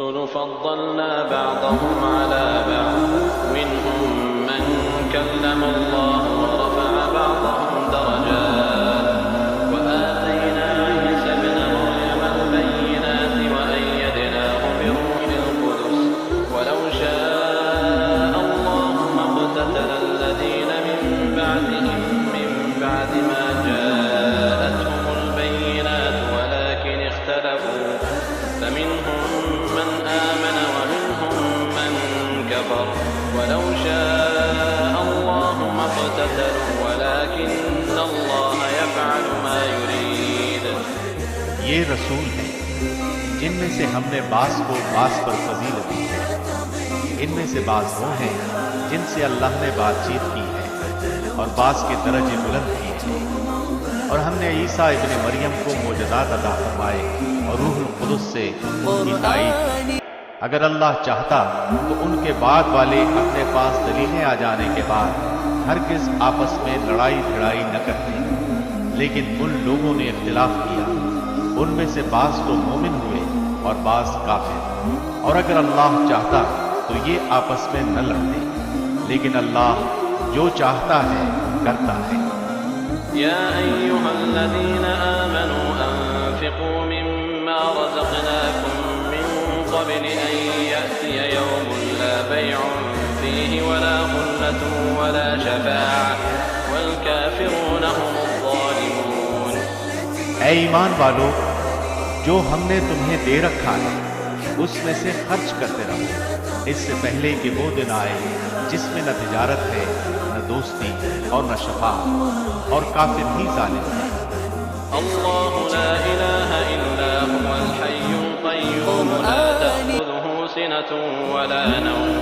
فضلنا بعضهم على بعض منهم من كلم الله ورفع بعضهم درجات وآتينا عيسى ابن مريم البينات وأيدناه بروح القدس ولو شاء الله ما اقتتل الذين من بعدهم من بعد ما جاءتهم البينات ولكن اختلفوا فمنهم من آمن ومنهم من كفر ولو شاء الله ما اقتتلوا ولكن الله يفعل ما يريد. یہ رسول ہیں جن میں سے ہم نے بعض کو بعض پر فضیلت دی ہے. ان میں سے بعض وہ ہیں جن سے اللہ نے بات چیت کی ہے اور بعض کے درجے بلند کیے ہیں. اور ہم نے عیسیٰ ابن مریم کو معجزات عطا فرمائے اور روح القدس سے ان کی تائید. اگر اللہ چاہتا تو ان کے بعد والے اپنے پاس دلیلیں آ جانے کے بعد ہرگز آپس میں لڑائی بھڑائی نہ کرتے، لیکن ان لوگوں نے اختلاف کیا. ان میں سے بعض تو مومن ہوئے اور بعض کافر. اور اگر اللہ چاہتا تو یہ آپس میں نہ لڑتے، لیکن اللہ جو چاہتا ہے کرتا ہے. يا أيها الذين آمنوا أنفقوا مما رزقناكم من قبل أن يأتي يوم لا بيع فيه ولا خلة ولا شفاعة والكافرون هم الظالمون. اے ایمان والو، جو ہم نے تمہیں دے رکھا ہے اس میں سے خرچ کرتے رہو، اس سے پہلے کہ وہ دن آئے جس میں نہ تجارت ہے نہ دوستی اور نہ شفاعت، اور کافر ہی ظالم ہے. الله لا إله إلا هو الحي القيوم لا تأخذه سنة ولا نوم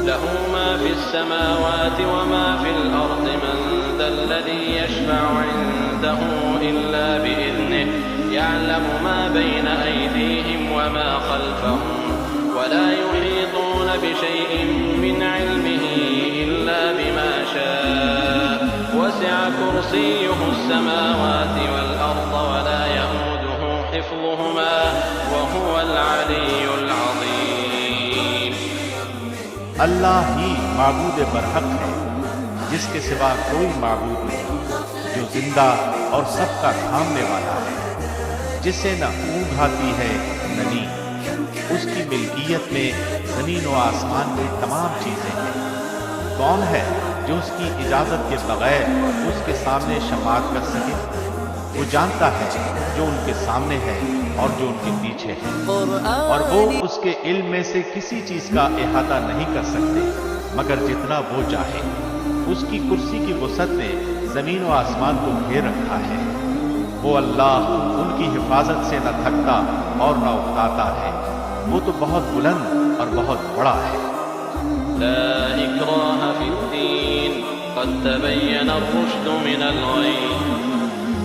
له ما في السماوات وما في الأرض من ذا الذي يشفع عنده إلا بإذنه يعلم ما بين أيديهم وما خلفهم ولا يحيطون بشيء من علمه إلا بما شاء وسع كرسيه السماوات والأرض ولا يئوده حفظهما وهو العلي العظيم. اللہ ہی معبود برحق ہے، جس کے سوا کوئی معبود نہیں، جو زندہ اور سب کا تھامنے والا ہے، جسے نہ اونگ آتی ہے نہ نیند. اس کی ملکیت میں زمین و آسمان کی تمام چیزیں ہیں. کون ہے جو اس کی اجازت کے بغیر اس کے سامنے شفاعت کر سکے؟ وہ جانتا ہے جو ان کے سامنے ہے اور جو ان کے پیچھے ہے، اور وہ اس کے علم میں سے کسی چیز کا احاطہ نہیں کر سکتے مگر جتنا وہ چاہے. اس کی کرسی کی وسعت نے زمین و آسمان کو گھیر رکھا ہے. وہ اللہ ان کی حفاظت سے نہ تھکتا اور نہ اکتاتا ہے. وہ تو بہت بلند اور بہت بڑا ہے. لا إكراه في الدين قد تبين الرشد من الغي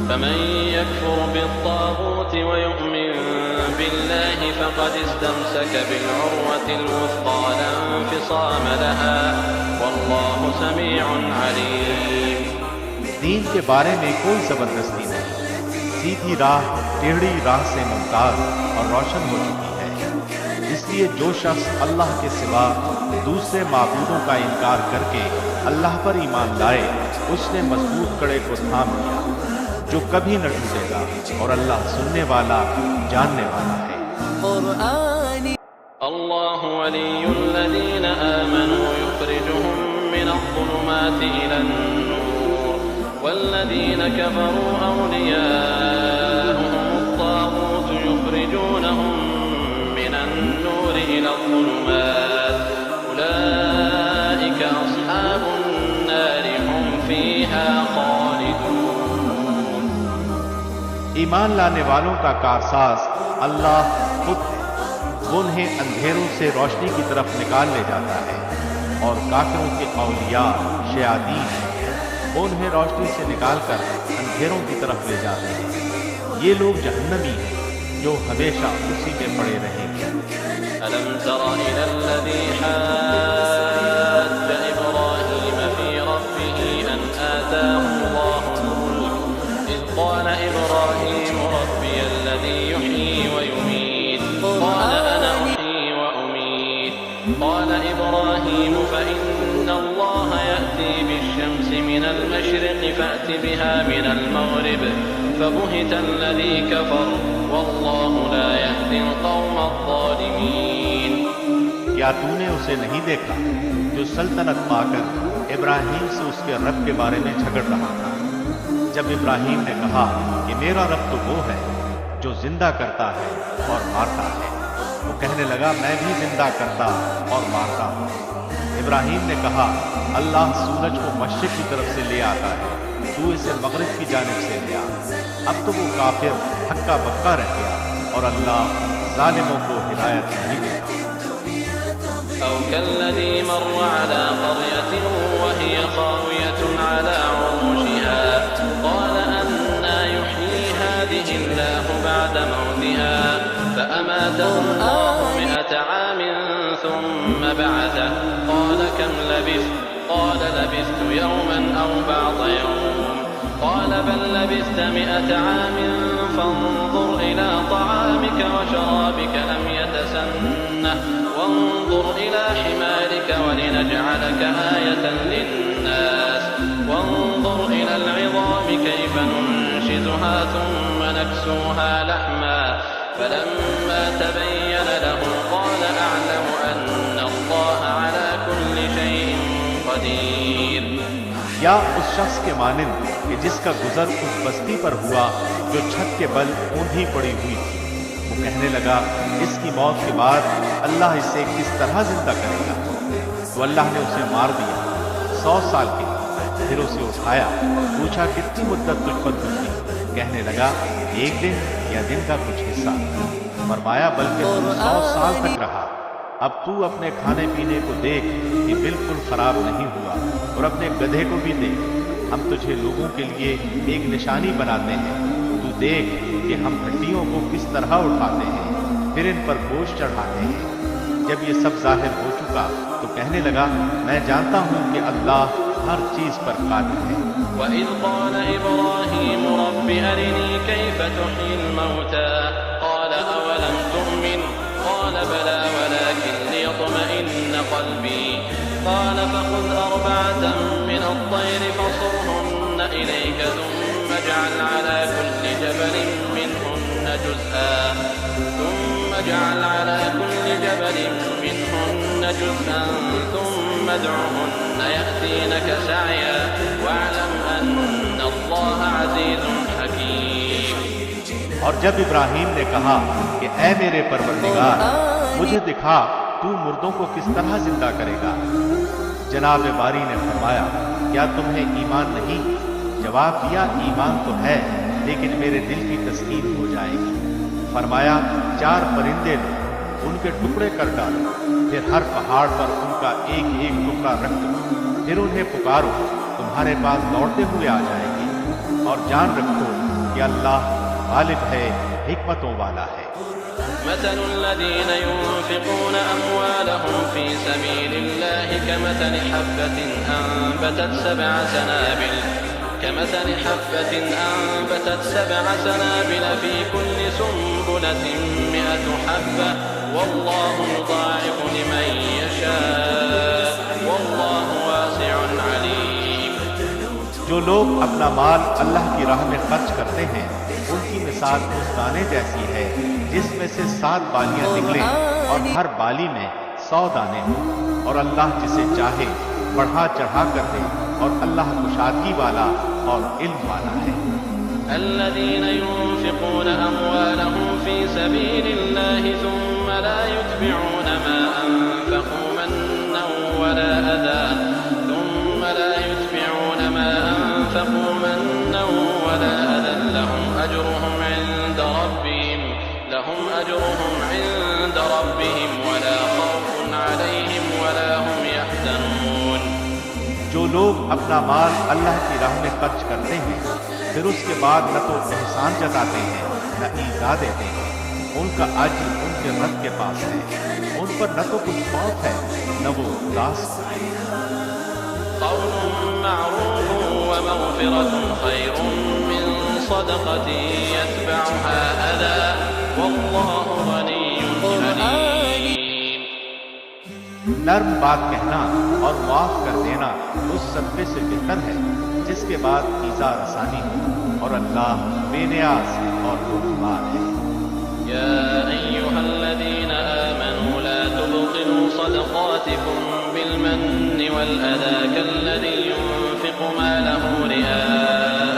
فمن يكفر بالطاغوت ويؤمن بالله فقد استمسك بالعروة الوثقى لا انفصام لها والله سميع عليم. دین کے بارے میں کوئی زبردستی نہیں. سیدھی راہ ٹیڑھی راہ سے ممتاز اور روشن ہو چکی ہے. اس لیے جو شخص اللہ کے سوا دوسرے معبودوں کا انکار کر کے اللہ پر ایمان لائے اس نے مضبوط کڑے کو تھام لیا جو کبھی نہ ٹوٹے گا، اور اللہ سننے والا جاننے والا ہے. الله ولي الذين آمنوا يخرجهم من الظلمات إلى النور والذين كفروا أولياؤهم الطاغوت يخرجونهم من النور إلى الظلمات أولئك أصحاب النار هم فيها خالدون. ایمان لانے والوں کا کارساز اللہ خود ہے. وہ انہیں اندھیروں سے روشنی کی طرف نکال لے جاتا ہے، اور کافروں کے اولیاء شیاطین ہیں. وہ انہیں روشنی سے نکال کر اندھیروں کی طرف لے جاتے ہیں. یہ لوگ جہنمی ہیں جو ہمیشہ اسی میں پڑے رہیں گے. ألم تر إلى الذي حاج إبراهيم في ربه أن آتاه الله الملك إذ قال إبراهيم ربي الذي يحيي ويميت قال أنا أحيي قال إبراهيم فإن الله يأتي بالشمس من المشرق فأت بها من المغرب فبهت الذي كفر والله لا يهدي القوم الظالمين. کیا تو نے اسے نہیں دیکھا جو سلطنت پا کر ابراہیم سے اس کے رب کے بارے میں جھگڑ رہا تھا؟ جب ابراہیم نے کہا کہ میرا رب تو وہ ہے جو زندہ کرتا ہے اور مارتا ہے، وہ کہنے لگا میں بھی زندہ کرتا اور مارتا ہوں. ابراہیم نے کہا اللہ سورج کو مشرق کی طرف سے لے آتا ہے، تو اسے مغرب کی جانب سے لے آ. اب تو وہ کافر ہکا بکا رہ گیا اور اللہ ظالموں کو ہدایت نہیں دیتا. أو كالذي مر على قرية وهي خاوية على عروشها قال أنى يحيي هذه الله بعد موتها فأماته الله 100 عام ثم بعثه قال كم لبثت قال لبثت يوما أو بعض يوم قال بل لبثت 100 عام فانظر إلى طعامك وشرابك لم يتسنه وانظر إلى حمارك ولنجعلك آية للناس وانظر إلى العظام كيف ننشزها ثم نكسوها لحما فلما تبين له قال أعلم أن الله على كل شيء قدير. یا اس شخص کے مانند کہ جس کا گزر اس بستی پر ہوا جو چھت کے بل اوندھی پڑی ہوئی تھی. وہ کہنے لگا اس کی موت کے بعد اللہ اسے کس طرح زندہ کرے گا؟ تو اللہ نے اسے مار دیا 100 سال کے. پھر اسے اٹھایا، پوچھا کتنی مدت تجھ پر گزری؟ کہنے لگا 1 دن یا دن کا کچھ حصہ. فرمایا بلکہ تو 100 سال تک رہا. اب تو اپنے کھانے پینے کو دیکھ کہ بالکل خراب نہیں ہوا، اور اپنے گدھے کو بھی دیکھ، ہم تجھے لوگوں کے لیے ایک نشانی بناتے ہیں. تو دیکھ کہ ہم ہڈیوں کو کس طرح اٹھاتے ہیں، پھر ان پر گوشت چڑھاتے ہیں. جب یہ سب ظاہر ہو چکا تو کہنے لگا میں جانتا ہوں کہ اللہ ہر چیز پر قادر ہے. وَإِذْ قَالَ إِبْرَاهِيمُ رَبِّ أَرِنِي كَيْفَ تُحْيِي الْمَوْتَى قَالَ أَوَلَمْ تُؤْمِنْ قَالَ بَلَى وَلَكِنْ لِيَطْمَئِنَّ قَلْبِي قَالَ فَخُذْ 4 مِنَ الطَّيْرِ فَصُرْهُنَّ إِلَيْكَ ثُمَّ اجْعَلْ عَلَى كُلِّ جَبَلٍ مِّنْهُنَّ جُزْءًا ثُمَّ ادْعُهُنَّ يَأْتِينَكَ سَعْيًا وَاعْلَمْ أَنَّ اللَّهَ عَزِيزٌ حَكِيمٌ. اور جب ابراہیم نے کہا کہ اے میرے پروردگار مجھے دکھا تو مردوں کو کس طرح زندہ کرے گا؟ جناب باری نے فرمایا کیا تمہیں ایمان نہیں؟ جواب دیا ایمان تو ہے لیکن میرے دل کی تسکین ہو جائے گی. فرمایا 4 پرندے لو، ان کے ٹکڑے کر ڈالو، پھر ہر پہاڑ پر ان کا ایک ایک ٹکڑا رکھ دو، پھر انہیں پکارو، تمہارے پاس دوڑتے ہوئے آ جائے گی. اور جان رکھو کہ اللہ غالب ہے، حکمتوں والا ہے. مثل الذين ينفقون أموالهم في سبيل الله كمثل حبة أنبتت 7 سنابل في كل سنبلة 100 حبة والله يضاعف لمن يشاء والله واسع عليم. جو لوگ اپنا مال اللہ کی راہ میں خرچ کرتے ہیں ان کی مثال اس دانے جیسی ہے جس میں سے 7 بالیاں نکلیں اور ہر بالی میں 100 دانے ہوں، اور اللہ جسے چاہے بڑھا چڑھا کر دے، اور اللہ کشادگی والا اور علم والا ہے. الذين ينفقون أموالهم في سبيل الله ثم لا يتبعون ما أنفقوا منا ولا أذى لهم أجرهم عند ربهم ولا خوف عليهم ولا هم يحزنون. جو لوگ اپنا مال اللہ کی راہ میں خرچ کرتے ہیں پھر اس کے بعد نہ تو احسان جتاتے ہیں نہ ایذا دیتے ہیں، ان کا اجر ان کے رب کے پاس ہے، ان پر نہ تو کچھ خوف ہے نہ وہ اداس ہے. قول معروف ومغفرة خير من صدقة يتبعها أذى والله غني حليم. نرم بات کہنا اور معاف کر دینا اس صدقے سے بہتر ہے جس کے بعد ایذا رسانی ہو، اور اللہ بے نیاز اور بردبار ہے۔ يا أيها الذين آمنوا لا تبطلوا صدقاتكم بالمن والأذى كالذي ينفق ماله رئاء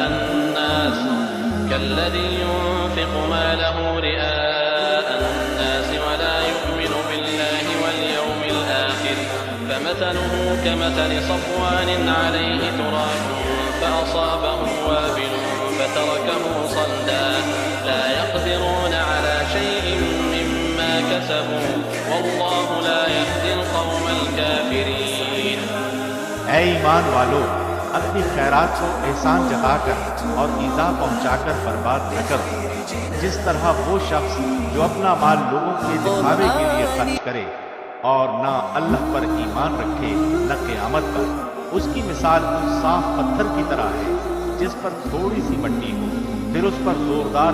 الناس ولا يؤمن بالله واليوم الآخر فمثله كمثل صفوان عليه تراب فأصابه وابل فتركه صلدا لا يقدرون على شيء مما كسبوا والله لا يهدي القوم الكافرين۔ اے ایمان والو، اپنی خیرات کو احسان جتا کر اور ایذا پہنچا کر برباد نہ کرو، جس طرح وہ شخص جو اپنا مال لوگوں کے دکھاوے کے لیے خرچ کرے اور نہ اللہ پر ایمان رکھے نہ قیامت پر، اس کی مثال اس صاف پتھر کی طرح ہے جس پر تھوڑی سی مٹی ہو، پھر اس پر زوردار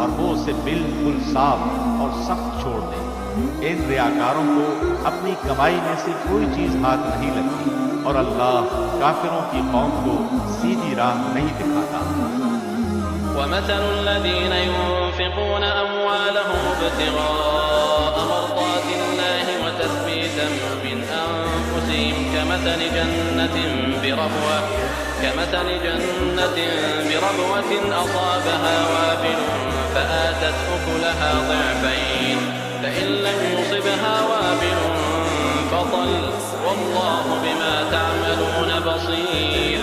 اور وہ اسے بالکل صاف اور سخت چھوڑ دے۔ ان ریاکاروں کو اپنی کمائی میں سے کوئی چیز ہاتھ نہیں لگتی، اور اللہ کافروں کی قوم کو سیدھی راہ نہیں دکھاتا۔ ومثل الذين ينفقون أموالهم ابتغاء مرضات الله وتثبيتا من أنفسهم كمثل جنة بربوة أصابها وابل فآتت أكلها ضعفين فإن لم يصبها وابل فطل والله بما تعملون بصير۔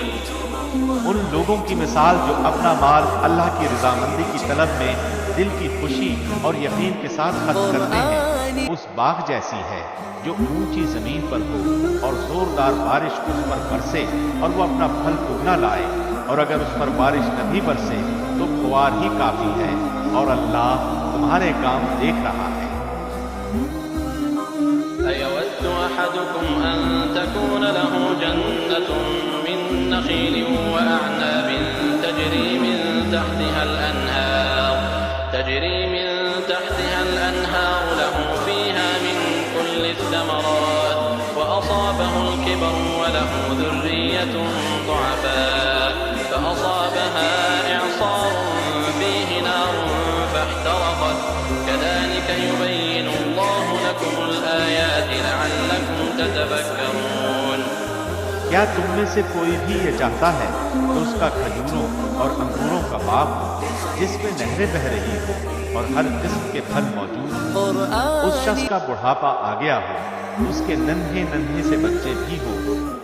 ان لوگوں کی مثال جو اپنا مال اللہ کی رضامندی کی طلب میں دل کی خوشی اور یقین کے ساتھ خرچ کرتے ہیں اس باغ جیسی ہے جو اونچی زمین پر ہو اور زوردار بارش اس پر برسے اور وہ اپنا پھل دگنا لائے، اور اگر اس پر بارش نہ بھی برسے تو فوار ہی کافی ہے، اور اللہ تمہارے کام دیکھ رہا ہے۔ أيود أحدكم أن تكون له جنة من نخيل وأعناب تجري من تحتها الأنهار له فيها من كل الثمرات وأصابه الكبر وله ذرية ضعفاء فأصابها إعصار فيه نار فاحترقت كذلك يبين الله لكم الآيات لعلكم تتفكرون۔ کیا تم میں سے کوئی بھی یہ چاہتا ہے کہ اس کا کھجوروں اور انگوروں کا باغ ہو جس میں نہریں بہہ رہی ہو اور ہر قسم کے پھل موجود ہوں، اس شخص کا بڑھاپا آ گیا ہو، اس کے ننھے سے بچے بھی ہو،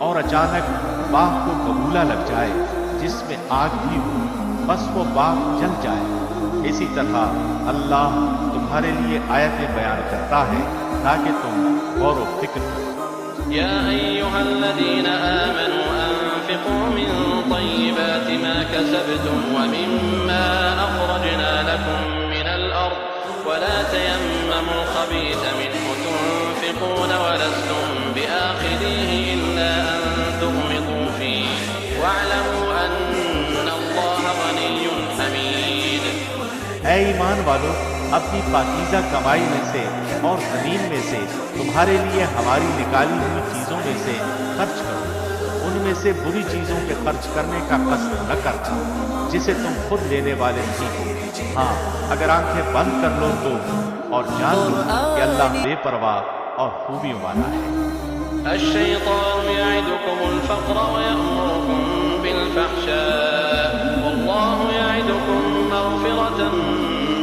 اور اچانک باغ کو ببولا لگ جائے جس میں آگ بھی ہو، بس وہ باغ جل جائے۔ اسی طرح اللہ تمہارے لیے آیتیں بیان کرتا ہے تاکہ تم غور و فکر کرو۔ يا أيها الذين آمنوا أنفقوا من طيبات ما كسبتم ومما أخرجنا لكم من الأرض ولا تيمموا الخبيث منه تنفقون ولستم بآخذيه إلا أن تغمضوا فيه واعلموا أن الله غني حميد۔ اے ایمان والو، اپنی پاکیزہ کمائی میں سے اور زمین میں سے تمہارے لیے ہماری نکالی ہوئی چیزوں میں سے خرچ کرو، ان میں سے بری چیزوں کے خرچ کرنے کا قصد نہ کرنا جسے تم خود لینے والے نہیں ہو۔ ہاں، اگر آنکھیں بند کر لو تو، اور جان لو کہ اللہ بے پرواہ اور خوبیوں والا ہے۔ الشيطان يعدكم الفقر ويأمركم بالفحشاء والله يعدكم مغفرة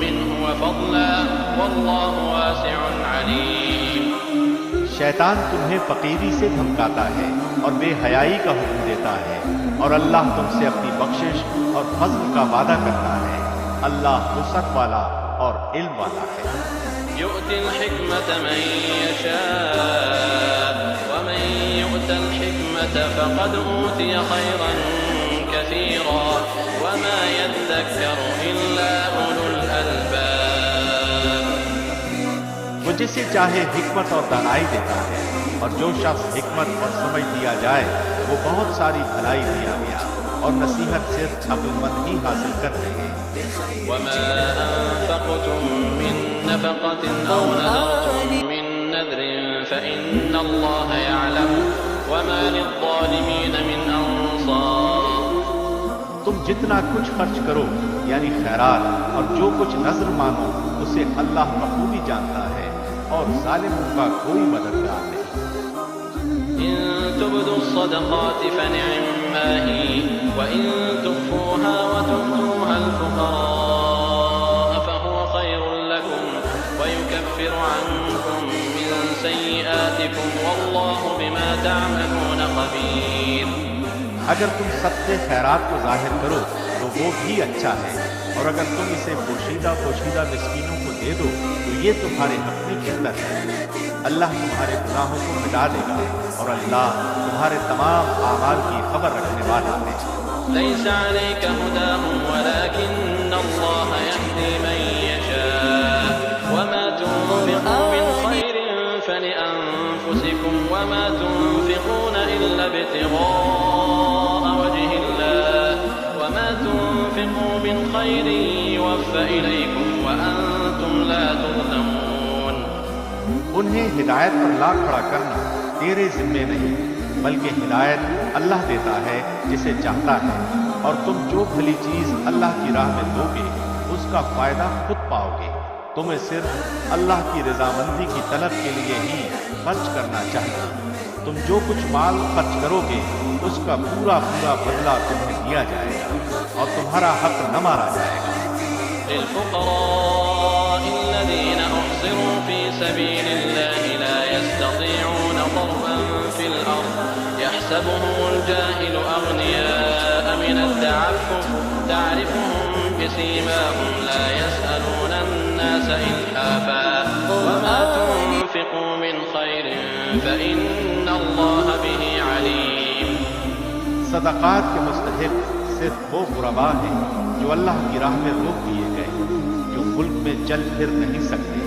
منه وفضلا والله واسع عليم۔ شیطان تمہیں فقیری سے دھمکاتا ہے اور بے حیائی کا حکم دیتا ہے، اور اللہ تم سے اپنی بخشش اور فضل کا وعدہ کرتا ہے۔ اللہ وسعت والا اور علم والا ہے۔ يؤتي الحكمة من يشاء ومن يؤت الحكمة فقد أوتي خيرا كثيرا وما يذكر إلا أولو الألباب۔ وہ جسے چاہے حکمت اور دانائی دیتا ہے، اور جو شخص حکمت اور سمجھ دیا جائے وہ بہت ساری بھلائی دیا گیا، اور نصیحت صرف عقل مند ہی حاصل کرتے ہیں۔ وما أنفقتم من نفقة أو نذرتم من نذر فإن الله يعلم وما للظالمين من أنصار. تم جتنا کچھ خرچ کرو یعنی خیرات اور جو کچھ نذر مانو اسے اللہ بخوبی جانتا ہے اور ظالموں کا کوئی مددگار نہیں. إن تبدوا الصدقات فنعما هي وإن تخفوها وتؤتوها الفقراء فهو خير لكم ويكفر عنكم من سيئاتكم والله بما تعملون خبير. اگر تم صدقے خیرات کو ظاہر کرو تو وہ بھی اچھا ہے، اور اگر تم اسے پوشیدہ مسکینوں کو دے دو تو یہ تمہارے اپنی خدمت ہے. اللہ تمہارے گناہوں کو مٹا دے گا اور اللہ تمہارے تمام اعمال کی خبر رکھنے والا ہے. ليس عليك هداهم ولكن الله يهدي من يشاء وما تنفقوا من خير فلأنفسكم وما تنفقون إلا ابتغاء وجه الله وما تنفقوا من خير يوفى إليكم وأنتم لا تظلمون. انہیں ہدایت پر لا کھڑا کرنا تیرے ذمے نہیں، بلکہ ہدایت اللہ دیتا ہے جسے چاہتا ہے، اور تم جو بھلی چیز اللہ کی راہ میں دو گے اس کا فائدہ خود پاؤ گے. تمہیں صرف اللہ کی رضامندی کی طلب کے لیے ہی خرچ کرنا چاہیے. تم جو کچھ مال خرچ کرو گے اس کا پورا بدلہ تمہیں دیا جائے گا اور تمہارا حق نہ مارا جائے گا. للفقراء الذين أحصروا في سبيل الله لا يستطيعون ضربا في الأرض يحسبهم الجاهل أغنياء من التعفف تعرفهم بسيماهم لا يسألون الناس إلحافا وما تنفقوا من خير فإن الله به عليم. صدقات کے مستحق صرف وہ غرباء ہیں جو اللہ کی راہ میں روک دیے گئے، جو ملک میں چل پھر نہیں سکتے.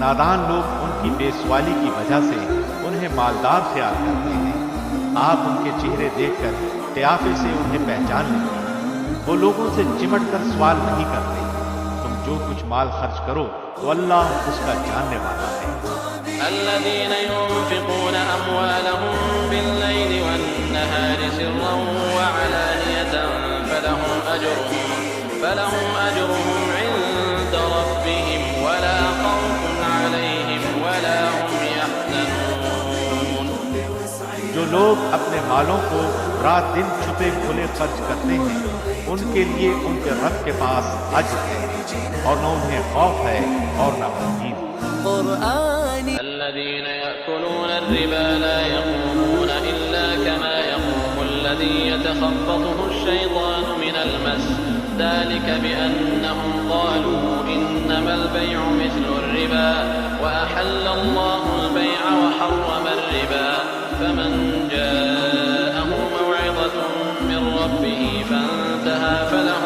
نادان لوگ ان کی بے سوالی کی وجہ سے انہیں مالدار خیال کرتے ہیں. آپ ان کے چہرے دیکھ کر قیافے سے انہیں پہچان لیں گے. وہ لوگوں سے چمٹ کر سوال نہیں کرتے. تم جو کچھ مال خرچ کرو تو اللہ اس کا جاننے والا ہے. الذين ينفقون أموالهم بالليل والنهار سرا وعلانية فلهم أجرهم عند ربهم ولا خوف عليهم ولا هم يحزنون. جو لوگ اپنے مالوں کو رات دن چھپے کھلے خرچ کرتے ہیں ان کے لیے ان کے رب کے پاس اجر ہے اور نہ انہیں خوف ہے اور نہ غمگین. الذين يأكلون الربا لا يقومون إلا كما يقوم الذي يتخبطه الشيطان من المس ذلك بأنهم قالوا إنما البيع مثل الربا وأحل الله البيع وحرم الربا فمن جاءه موعظة من ربه فانتهى فله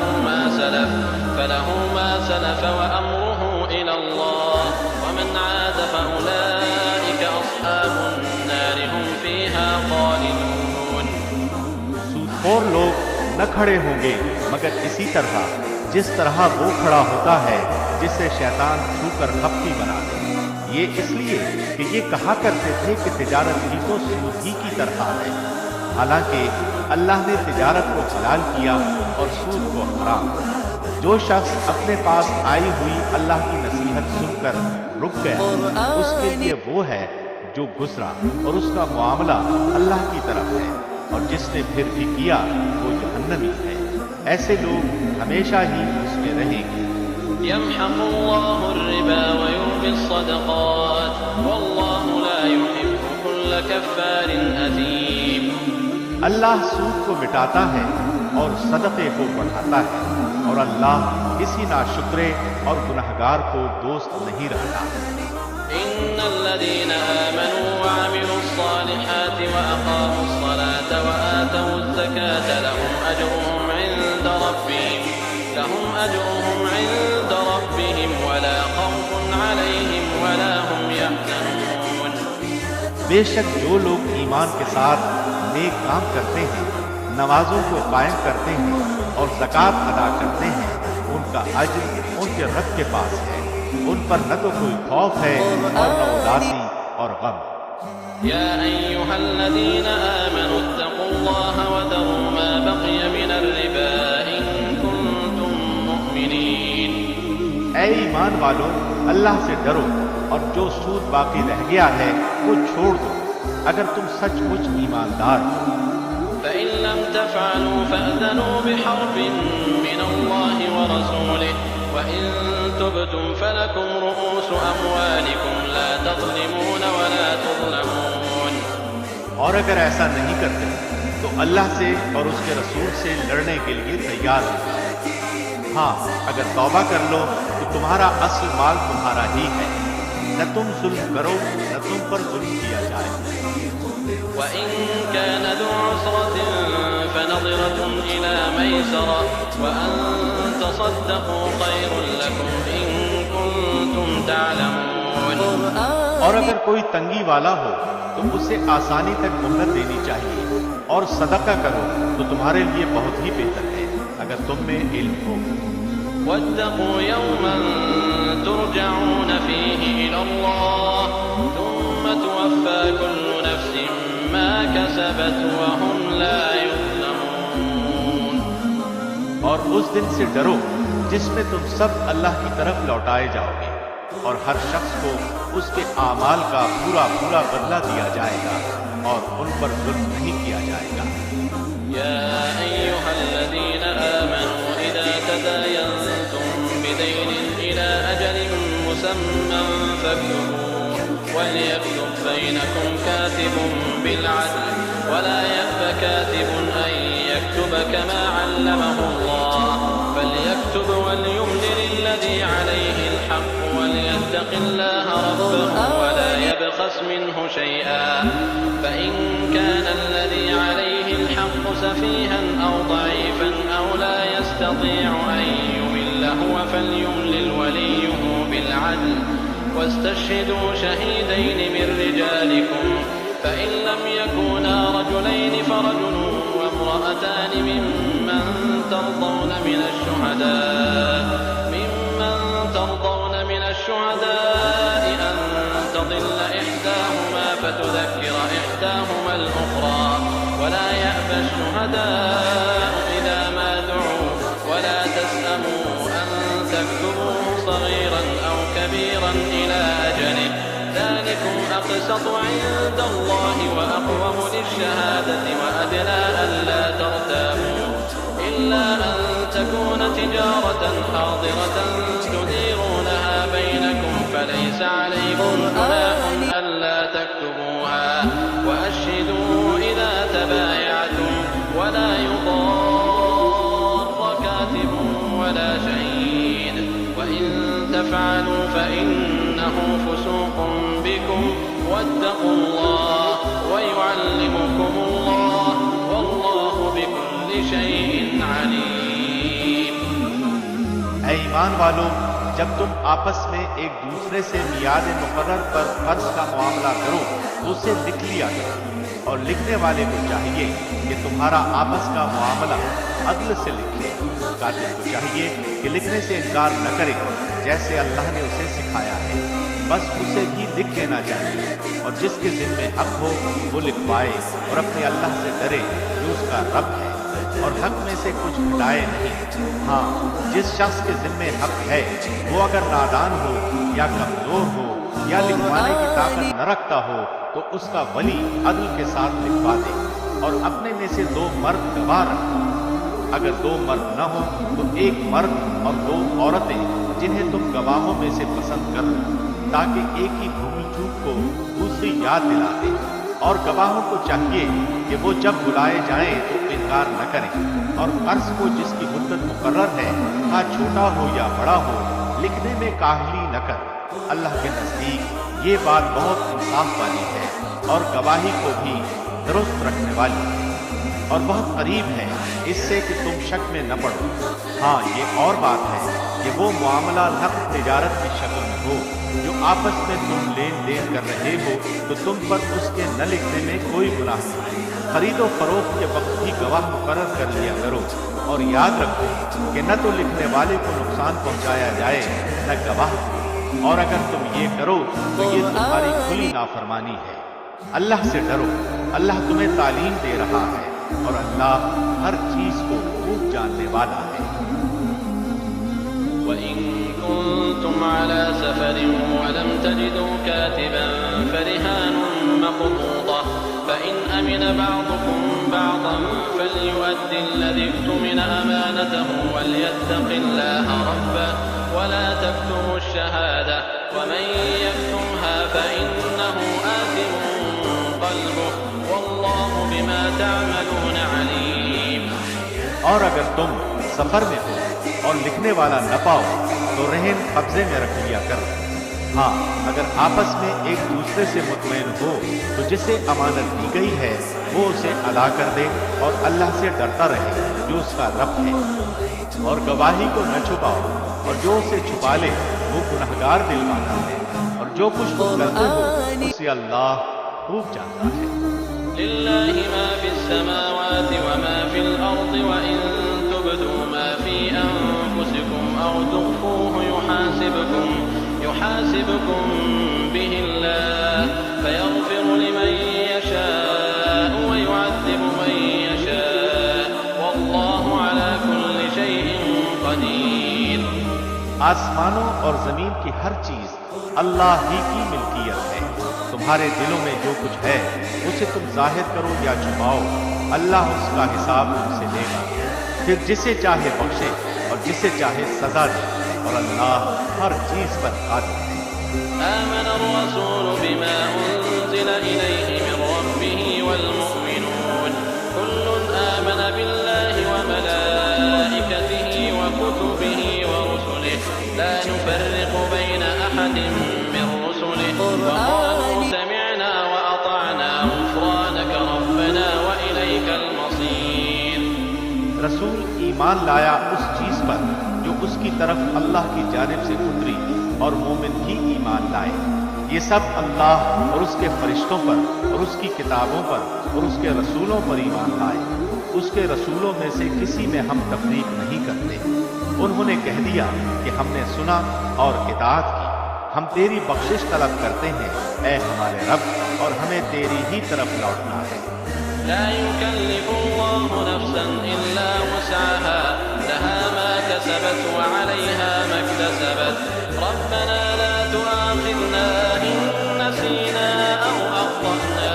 ما سلف وأمره إلى الله ومن عاد فأولئك أصحاب النار هم فيها خالدون. سودخور لوگ نہ کھڑے ہوں گے مگر اسی طرح جس طرح وہ کھڑا ہوتا ہے جسے شیطان چھو کر خپتی بنا دے. یہ اس لیے کہ یہ کہا کرتے تھے کہ تجارت بھی تو سود ہی کی طرح ہے، حالانکہ اللہ نے تجارت کو حلال کیا اور سود کو حرام. جو شخص اپنے پاس آئی ہوئی اللہ کی نصیحت سن کر رک گیا اس کے لیے وہ ہے جو گزرا اور اس کا معاملہ اللہ کی طرف ہے، اور جس نے پھر بھی کیا وہ جہنمی ہے. ایسے لوگ ہمیشہ ہی اس میں رہیں گے. يمحق الله الربا ويربي الصدقات والله لا يحب كل كفار أثيم. اللہ سود کو مٹاتا ہے اور صدقے کو بڑھاتا ہے، اور اللہ کسی ناشکرے اور گنہگار کو دوست نہیں رکھتا. إن الذين آمنوا وعملوا الصالحات وأقاموا الصلاة وآتوا الزكاة لهم أجرهم عند ربهم ولا خوف عليهم ولا هم يحزنون. بے شک جو لوگ ایمان کے ساتھ نیک کام کرتے ہیں، نمازوں کو قائم کرتے ہیں اور زکوٰۃ ادا کرتے ہیں، ان کا اجر ان کے رب کے پاس ہے. ان پر نہ تو کوئی خوف ہے اور نہ اداسی اور غم. يا أيها الذين آمنوا اتقوا الله وذروا ما بقي من الربا إن كنتم مؤمنين. اے ایمان والو، اللہ سے ڈرو اور جو سود باقی رہ گیا ہے وہ چھوڑ دو اگر تم سچ مچ ایماندار ہو. فإن لم تفعلوا فأذنوا بحرب من الله ورسوله وإن تبتم فلكم رؤوس أموالكم لا تظلمون ولا تظلمون. اور اگر ایسا نہیں کرتے تو اللہ سے اور اس کے رسول سے لڑنے کے لیے تیار ہو جائے. ہاں اگر توبہ کر لو تو تمہارا اصل مال تمہارا ہی ہے. نہ تم ظلم کرو نہ تم پر ظلم کیا جائے. وإن كان ذو عسرة فنظرة إلى ميسرة وأن تصدقوا خير لكم إن كنتم تعلمون. اور اگر کوئی تنگی والا ہو تو اسے آسانی تک مہلت دینی چاہیے اور صدقہ کرو تو تمہارے لیے بہت ہی بہتر ہے اگر تم میں علم ہو. واتقوا يوما ترجعون فيه إلى الله ثم توفى كل نفس ما كسبت وهم لا يظلمون. اور اس دن سے ڈرو جس میں تم سب اللہ کی طرف لوٹائے جاؤ گے اور ہر شخص کو اس کے اعمال کا پورا پورا بدلہ دیا جائے گا اور ان پر ظلم نہیں کیا جائے گا. يا أيها الذين آمنوا إذا تداينتم بدين إلى أجل مسمى فاكتبوه وليكتب بينكم كاتب بالعدل ولا يأب كاتب أن يكتب كما علمه الله فليكتب وليملل الذي عليه الحق وليتق الله ربه ولا يبخس منه شيئا فإن كان الذي عليه الحق سفيها أو ضعيفا أو لا يستطيع أن يمل هو فليملل وليه بالعدل واستشهدوا شهيدين من رجالكم فإن لم يكونا رجلين فرجل وامرأتان ممن ترضون من الشهداء أن تضل إحداهما فتذكر إحداهما الأخرى ولا يأبى الشهداء إذا ما دعوا ولا تسأموا أن تكتبوه صغيرا أو كبيرا إلى أجله ذلكم أقسط عند الله وأقوم للشهادة وأدنى ألا ترتابوا إلا أن تكون تجارة حاضرة تديرونها بينكم فليس عليكم جناح ألا تكتبوها وأشهدوا إذا تبايعتم ولا يضار كاتب ولا شهيد وإن تفعلوا فإنه فسوق بكم واتقوا الله ويعلمكم الله والله بكل شيء عليم. اے ایمان والو، جب تم آپس میں ایک دوسرے سے میعاد مقرر پر قرض کا معاملہ کرو تو اسے لکھ لیا کرو اور لکھنے والے کو چاہیے کہ تمہارا آپس کا معاملہ عدل سے لکھے. کاتب کو چاہیے کہ لکھنے سے انکار نہ کرے جیسے اللہ نے اسے سکھایا ہے، بس اسے بھی لکھ دینا چاہیے اور جس کے ذمے حق ہو وہ لکھوائے اور اپنے اللہ سے ڈرے جو اس کا رب ہے اور حق میں سے کچھ ہٹائے نہیں. ہاں جس شخص کے ذمے حق ہے وہ اگر نادان ہو یا کمزور ہو یا لکھوانے کی طاقت نہ رکھتا ہو تو اس کا ولی عدل کے ساتھ لکھوا دے اور اپنے میں سے 2 مرد گواہ رکھو. اگر 2 مرد نہ ہو تو 1 مرد اور 2 عورتیں جنہیں تم گواہوں میں سے پسند کر لو تاکہ ایک ہی بھول چوک کو دوسری یاد دلا دے. اور گواہوں کو چاہیے کہ وہ جب بلائے جائیں تو انکار نہ کریں اور قرض کو جس کی مدت مقرر ہے خواہ چھوٹا ہو یا بڑا ہو لکھنے میں کاہلی نہ کر. اللہ کے نزدیک یہ بات بہت انصاف والی ہے اور گواہی کو بھی درست رکھنے والی اور بہت قریب ہے اس سے کہ تم شک میں نہ پڑو. ہاں یہ اور بات ہے کہ وہ معاملہ نقد تجارت کی شکل میں ہو جو آپس میں تم لین دین کر رہے ہو تو تم پر اس کے نہ لکھنے میں کوئی گناہ نہیں. خرید و فروخت کے وقت ہی گواہ مقرر کر لیا کرو اور یاد رکھو کہ نہ تو لکھنے والے کو نقصان پہنچایا جائے نہ گواہ کو، اور اگر تم یہ کرو تو یہ تمہاری کھلی نافرمانی ہے. اللہ سے ڈرو، اللہ تمہیں تعلیم دے رہا ہے اور اللہ ہر چیز کو خوب جاننے والا ہے۔ وَإِن كُنتُمْ عَلَى سَفَرٍ وَلَمْ تَجِدُوا كَاتِبًا فَرِهَانٌ مَّقْبُوضَةٌ فَإِنْ أَمِنَ بَعْضُكُمْ بَعْضًا فَلْيُؤَدِّ الَّذِي اؤْتُمِنَ أَمَانَتَهُ وَلْيَتَّقِ اللَّهَ رَبَّهُ وَلَا تَكْتُمُوا الشَّهَادَةَ وَمَن يَكْتُمْهَا فَإِنَّهُ آثِمٌ قَلْبُهُ وَاللَّهُ بِمَا تَعْمَلُونَ عَلِيمٌ۔ اور اگر تم سفر میں ہو اور لکھنے والا نہ پاؤ تو رہن قبضے میں رکھ لیا کرو۔ ہاں، اگر آپس میں ایک دوسرے سے مطمئن ہو تو جسے امانت دی گئی ہے وہ اسے ادا کر دے اور اللہ سے ڈرتا رہے جو اس کا رب ہے، اور گواہی کو نہ چھپاؤ، اور جو اسے چھپا لے وہ گنہگار دل والا ہے، اور جو کچھ تم کرتے ہو اسے اللہ خوب جانتا ہے۔ لِلَّهِ مَا فِي السَّمَاوَاتِ وَمَا فِي الْأَرْضِ وَإِن تُبْدُوا مَا فِي أَنفُسِكُمْ أَوْ تُخْفُوهُ يُحَاسِبْكُم بِهِ اللَّهُ فَيَغْفِرُ لِمَن يَشَاءُ وَيُعَذِّبُ مَن يَشَاءُ وَاللَّهُ عَلَى كُلِّ شَيْءٍ قَدِيرٌ۔ آسمانوں اور زمین کی ہر چیز اللہ ہی کی ملکیت ہے۔ تمہارے دلوں میں جو کچھ ہے اسے تم ظاہر کرو یا چھپاؤ، اللہ اس کا حساب تم سے لے گا، پھر جسے چاہے بخشے اور جسے چاہے سزا دے، اور اللہ ہر چیز پر قادر ہے۔ آمن الرسول بما أنزل إليه من ربه والمؤمنون كل آمن بالله وملائكته وكتبه ورسله لا نفرق بين أحد من رسله وقالوا سمعنا وأطعنا غفرانك ربنا وإليك المصير۔ رسول ایمان لایا اس چیز پر جو اس کی طرف اللہ کی جانب سے اتری، اور مومن بھی ایمان لائے۔ یہ سب اللہ اور اس کے فرشتوں پر اور اس کی کتابوں پر اور اس کے رسولوں پر ایمان لائے۔ اس کے رسولوں میں سے کسی میں ہم تفریق نہیں کرتے۔ انہوں نے کہہ دیا کہ ہم نے سنا اور اطاعت کی، ہم تیری بخشش طلب کرتے ہیں اے ہمارے رب، اور ہمیں تیری ہی طرف لوٹنا ہے۔ لا يكلف الله نفسا إلا وسعها لها ما كسبت وعليها ما اكتسبت ربنا لا تؤاخذنا إن نسينا أو أخطأنا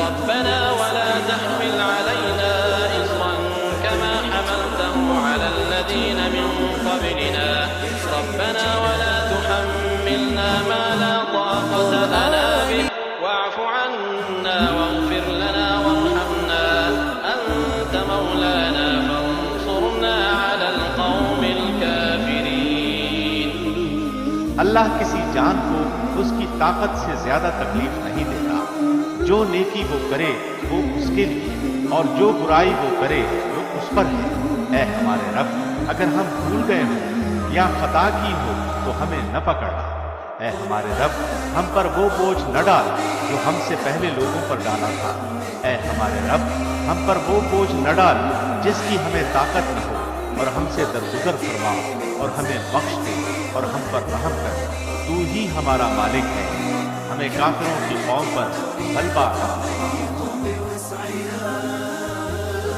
ربنا ولا تحمل علينا إصرا كما حملته على الذين من قبلنا ربنا ولا تحملنا ما لا طاقة لنا به واعف عنا واغفر لنا وارحمنا أنت مولانا فانصرنا على القوم الكافرين۔ اللہ کسی جان کو اس کی طاقت سے زیادہ تکلیف نہیں دیتا۔ جو نیکی وہ کرے وہ اس کے لیے، اور جو برائی وہ کرے وہ اس پر ہے۔ اے ہمارے رب، اگر ہم بھول گئے ہوں یا خطا کی ہو تو ہمیں نہ پکڑنا۔ اے ہمارے رب، ہم پر وہ بوجھ نہ ڈال جو ہم سے پہلے لوگوں پر ڈالا تھا۔ اے ہمارے رب، ہم پر وہ بوجھ نہ ڈال جس کی ہمیں طاقت نہ ہو، اور ہم سے درگزر فرما اور ہمیں بخش دے اور ہم پر رحم کر۔ تو ہی ہمارا مالک ہے، ہمیں کافروں کی قوم پر غلبہ عطا۔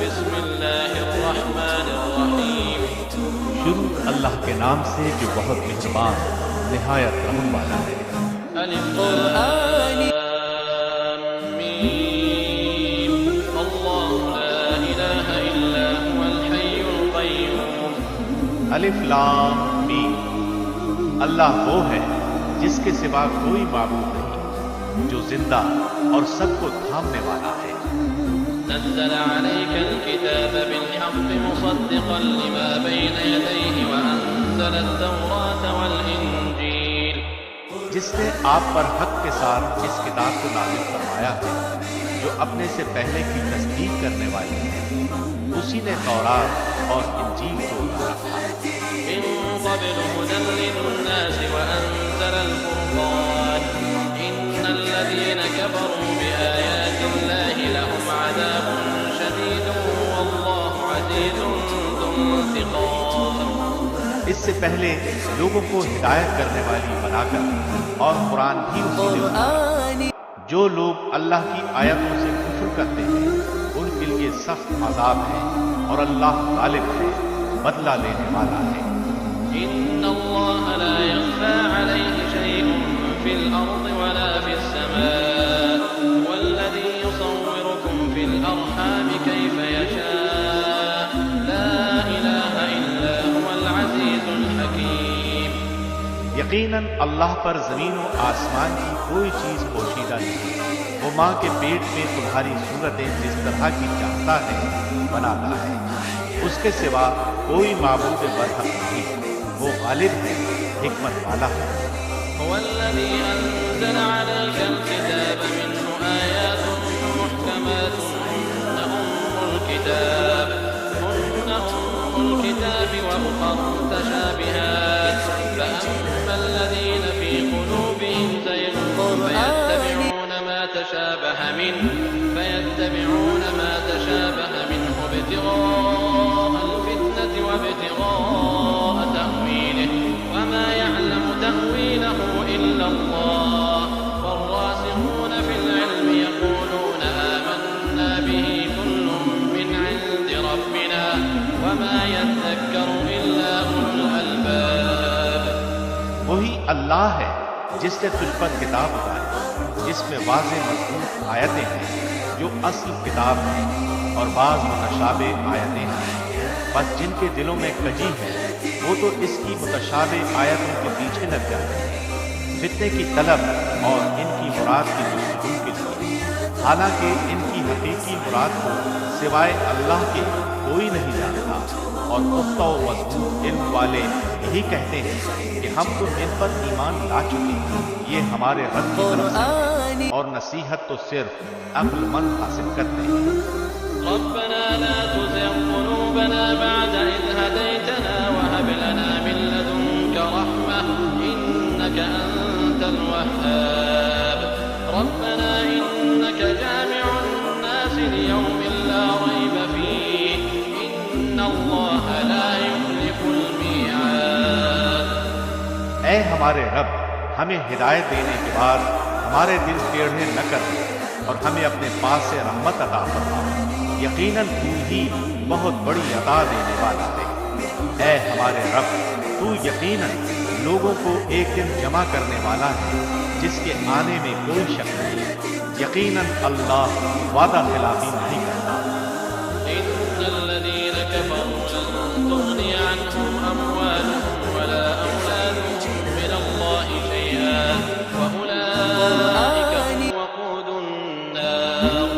بسم اللہ الرحمن الرحیم۔ شروع اللہ کے نام سے جو بہت مہربان نہایت رحم والا ہے۔ الف لام میم اللہ لا الہ الا هو الحی القیوم۔ الف لام میم، اللہ وہ ہے جس کے سوا کوئی معبود نہیں، جو زندہ اور سب کو تھامنے والا ہے۔ نزل عليك الكتاب بالحق مصدقا لما بين يديه وأنزل التوراة والإنجيل۔ جس نے آپ پر حق کے ساتھ اس کتاب کو نازل فرمایا ہے جو اپنے سے پہلے کی تصدیق کرنے والی ہے، اسی نے تورات اور انجیل کو اتارا تھا۔ من قبل هدى للناس وأنزل الفرقان إن الذين كفروا بآيات الله لهم عذاب شديد والله عزيز ذو انتقام۔ اس سے پہلے لوگوں کو ہدایت کرنے والی بنا کر اور قرآن بھی اسی نے اتارا۔ جو لوگ اللہ کی آیتوں سے کفر کرتے ہیں ان کے لیے سخت عذاب ہے، اور اللہ غالب ہے، بدلہ لینے والا ہے۔ إن الله لا يخفى عليه شيء في الأرض ولا في السماء والذي يصوركم في الأرحام كيف يشاء لا إله إلا هو العزيز الحكيم۔ یقیناً اللہ پر زمین و آسمان کی کوئی چیز پوشیدہ نہیں، وہ ماں کے پیٹ میں تمہاری صورتیں جس طرح کی چاہتا ہے بناتا ہے، اس کے سوا کوئی معبود برحق نہیں، وہ غالب ہے، حکمت والا ہے۔ هو الذي أنزل عليك الكتاب منه آيات محكمات هن أم الكتاب وأخر متشابهات فأما الذين في قلوبهم زيغ فيتبعون ما تشابه منه ابتغاء الفتنة وابتغاء تأويله وما يعلم تأويله إلا الله والراسخون في العلم يقولون آمنا به كل من عند ربنا وما يذكر إلا أولو الألباب۔ وہی اللہ ہے جس نے تجھ پر کتاب اتاری جس میں واضح مضمون آیتیں ہیں جو اصل کتاب ہیں، اور بعض متشابہ آیتیں ہیں، بس جن کے دلوں میں کجی ہے وہ تو اس کی متشابہ آیتوں کے پیچھے لگ جاتے ہیں، فتنے کی طلب اور ان کی مراد کی جستجو کے لیے، حالانکہ ان کی حقیقی مراد کو سوائے اللہ کے کوئی نہیں جانتا، اور پختہ و مضبوط علم والے یہی کہتے ہیں کہ ہم تو ان پر ایمان لا چکے ہیں، یہ ہمارے رب کی طرف سے، اور نصیحت تو صرف عقل مند حاصل کرتے ہیں۔ ربنا لا تزغ قلوبنا بعد إذ هديتنا وهب لنا من لدنك رحمة إنك أنت الوهاب ربنا إنك جامع الناس ليوم لا ريب فيه إن الله لا يخلف الميعاد۔ اے ہمارے رب، ہمیں ہدایت دینے کے بعد ہمارے دل ٹیڑھے نہ کر دے، اور ہمیں اپنے پاس سے رحمت عطا فرما، یقیناً تو ہی بہت بڑی عطا دینے والا ہے۔ اے ہمارے رب، تو یقیناً لوگوں کو ایک دن جمع کرنے والا ہے جس کے آنے میں کوئی شک نہیں، یقیناً اللہ وعدہ خلافی نہیں کرتا۔ إن الذين كفروا لن تغني عنهم أموالهم ولا أولادهم من الله شيئا وأولئك هم وقود النار۔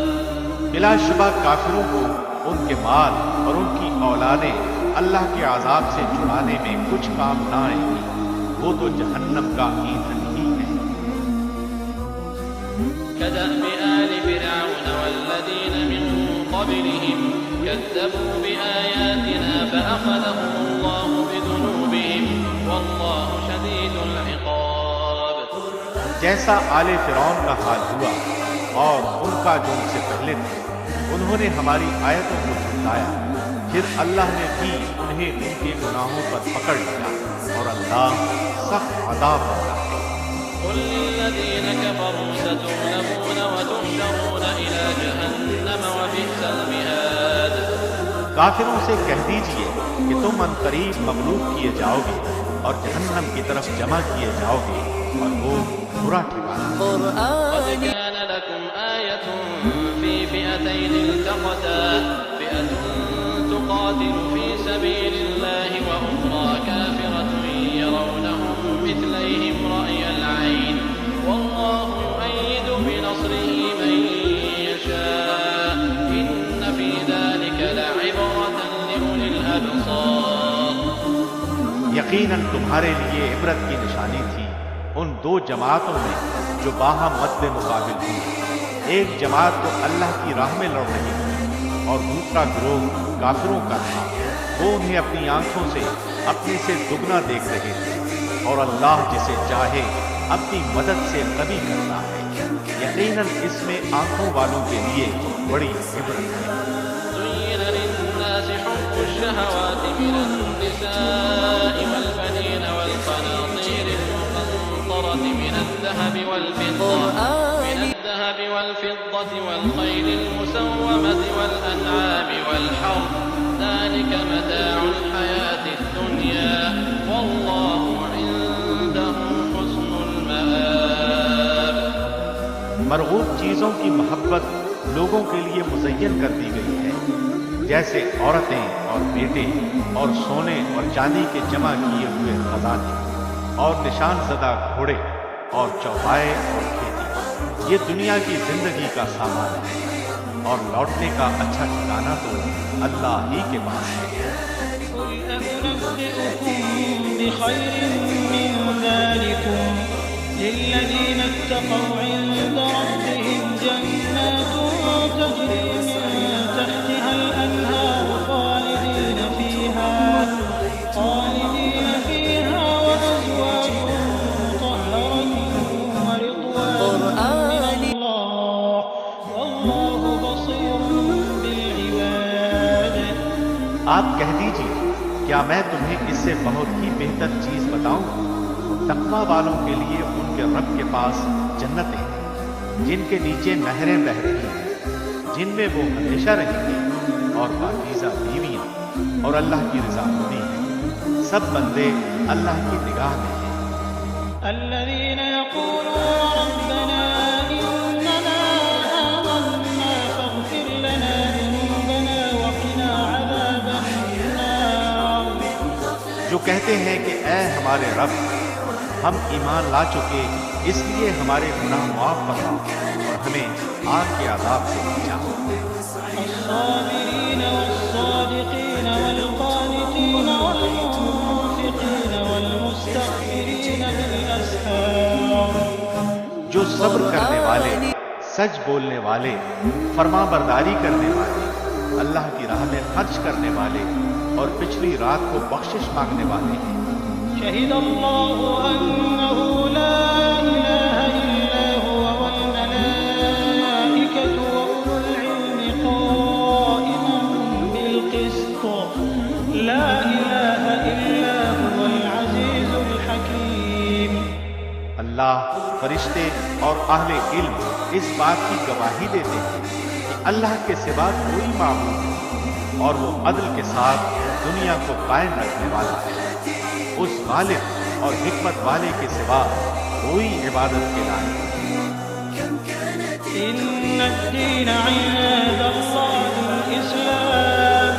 بلا شبہ کافروں کو ان کے مال اور ان کی اولادیں اللہ کے عذاب سے چھڑانے میں کچھ کام نہ آئیں گی، وہ تو جہنم کا ایندھن ہی ہے۔ كدأب آل فرعون والذين من قبلهم كذبوا بآياتنا فأخذهم الله بذنوبهم والله شديد العقاب۔ جیسا آل فرعون کا حال ہوا اور ان کا جو ان سے پہلے تھے، انہوں نے ہماری آیتوں کو جھٹلایا، پھر اللہ نے بھی انہیں ان کے گناہوں پر پکڑ لیا، اور اللہ سخت عذاب والا ہے۔ قل للذين كفروا ستغلبون وتحشرون إلى جهنم وبئس المهاد۔ کافروں سے کہہ دیجئے کہ تم عنقریب مغلوب کیے جاؤ گے اور جہنم کی طرف جمع کیے جاؤ گے، اور وہ برا ٹھکانہ۔ قد كان لكم آية في فئتين التقتا فئة تقاتل في سبيل الله وأخرى كافرة يرونهم مثليهم رأي العين والله يؤيد بنصره من يشاء إن في ذلك لعبرة لأولي الأبصار۔ یقیناً تمہارے لیے عبرت کی نشانی تھی ان دو جماعتوں میں جو باہم مد مقابل ہوئی، ایک جماعت تو اللہ کی راہ میں لڑ رہی تھی اور دوسرا گروہ کافروں کا تھا، وہ انہیں اپنی آنکھوں سے اپنے سے دگنا دیکھ رہے تھے، اور اللہ جسے چاہے اپنی مدد سے قوی کرتا ہے، یقیناً اس میں آنکھوں والوں کے لیے بڑی عبرت ہے۔ زين للناس حب الشهوات من النساء والبنين والقناطير المقنطرة من الذهب والفضة والخيل المسومة والأنعام والحرث ذلك متاع الحياة الدنيا والله عنده حسن المآب. مرغوب چیزوں کی محبت لوگوں کے لیے مزین کر دی گئی ہے، جیسے عورتیں اور بیٹے اور سونے اور چاندی کے جمع کیے ہوئے خزانے اور نشان زدہ گھوڑے اور چوپائے اور کھیتی. یہ دنیا کی زندگی کا سامان ہے اور لوٹنے کا اچھا ٹھکانہ تو اللہ ہی کے پاس ہے. للذين اتقوا عند ربهم جنات تجري من تحتها الأنهار خالدين فيها وأزواج مطهرة ورضوان من الله والله بصير بالعباد. آپ کہہ دیجیے کیا میں تمہیں اس سے بہت ہی بہتر چیز بتاؤں؟ تقویٰ والوں کے لیے ان کے رب کے پاس جنتیں ہیں جن کے نیچے نہریں بہہ رہی ہیں، جن میں وہ ہمیشہ رہیں گے، اور پاکیزہ بیویاں، اور اللہ کی رضا مندی ہے. سب بندے اللہ کی نگاہ میں ہیں. الذين يقولون ربنا إننا آمنا فاغفر لنا ذنوبنا وقنا عذاب النار. جو کہتے ہیں کہ اے ہمارے رب، ہم ایمان لا چکے، اس لیے ہمارے گناہ معاف فرما اور ہمیں آگ کے عذاب سے بچا. الصابرين والصادقين والقانتين والمنفقين والمستغفرين بالأسحار. جو صبر کرنے والے، سچ بولنے والے، فرما برداری کرنے والے، اللہ کی راہ میں خرچ کرنے والے اور پچھلی رات کو بخشش مانگنے والے ہیں. شهد الله أنه لا إله إلا هو والملائكة وأولو العلم قائما بالقسط لا إله إلا هو العزيز الحكيم. اللہ، فرشتے اور اہل علم اس بات کی گواہی دیتے ہیں کہ اللہ کے سوا کوئی معبود نہیں اور وہ عدل کے ساتھ دنیا کو قائم رکھنے والا ہے. اس غالب اور حکمت والے کے سوا کوئی عبادت کے لائق نہیں. إن الدين عند الله الإسلام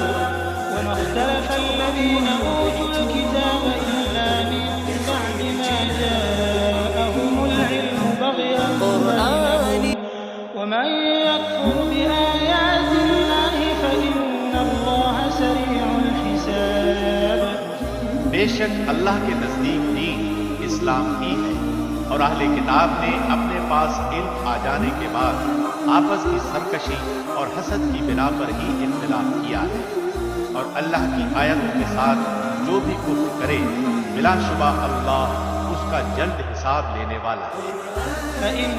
وما اختلف الذين أوتوا الكتاب إلا من بعد ما جاءهم العلم بغيا بينهم ومن يكفر بآيات الله فإن الله سريع الحساب. بے شک اللہ کے نزدیک دین اسلام ہی ہے اور اہل کتاب نے اپنے پاس علم آ جانے کے بعد آپس کی سرکشی اور حسد کی بنا پر ہی اختلاف کیا ہے. اور اللہ کی آیتوں کے ساتھ جو بھی کفر کرے بلا شبہ اللہ اس کا جلد حساب لینے والا ہے. فإن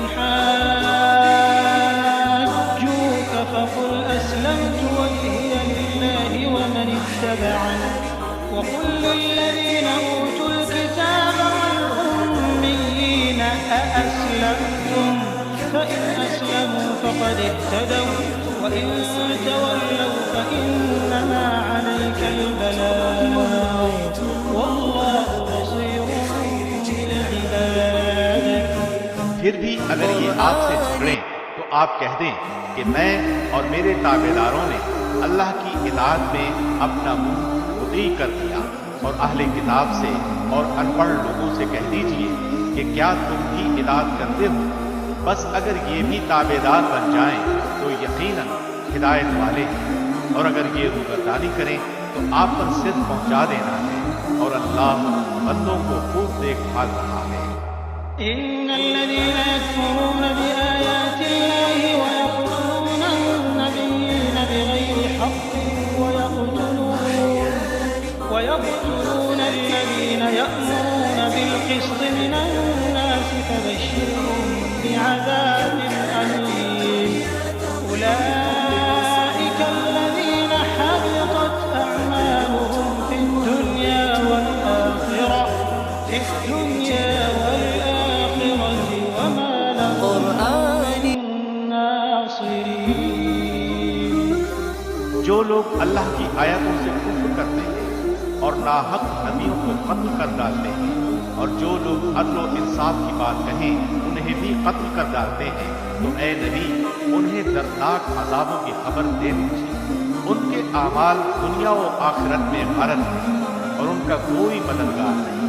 حاجوك فقل أسلمت وجهي لله ومن اتبعني وقل للذين أوتوا الكتاب والأميين أأسلمتم فإن أسلموا فقد اهتدوا وإن تولوا فإنما عليك البلاغ والله بصير بالعباد. پھر بھی اگر یہ آپ سے جھگڑیں تو آپ کہہ دیں کہ میں اور میرے تابع داروں نے اللہ کی اطاعت میں اپنا منہ مطیع کر دیا. اور اہل کتاب سے اور ان پڑھ لوگوں سے کہہ دیجئے کہ کیا تم بھی اطاعت کرتے ہو؟ بس اگر یہ بھی تابع دار بن جائیں تو یقیناً ہدایت والے ہیں، اور اگر یہ روگردانی کریں تو آپ پر صدق پہنچا دینا ہے اور اللہ بندوں کو خوب دیکھ بھال رہا ہے. إن الذين يكفرون بآيات الله ويقتلون النبيين بغير حق ويقتلون الذين يأمرون بالقسط من الناس فبشرهم بعذاب أليم. أولئك الذين حبطت أعمالهم في الدنيا والآخرة وما لهم جو لوگ اللہ کی آیتوں سے کفر کرتے ہیں اور ناحق نبیوں کو قتل کر ڈالتے ہیں اور جو لوگ عدل و انصاف کی بات کہیں انہیں بھی قتل کر ڈالتے ہیں، تو اے نبی انہیں دردناک عذابوں کی خبر دے دیجیے۔ ان کے اعمال دنیا و آخرت میں غارت ہیں اور ان کا کوئی مددگار نہیں۔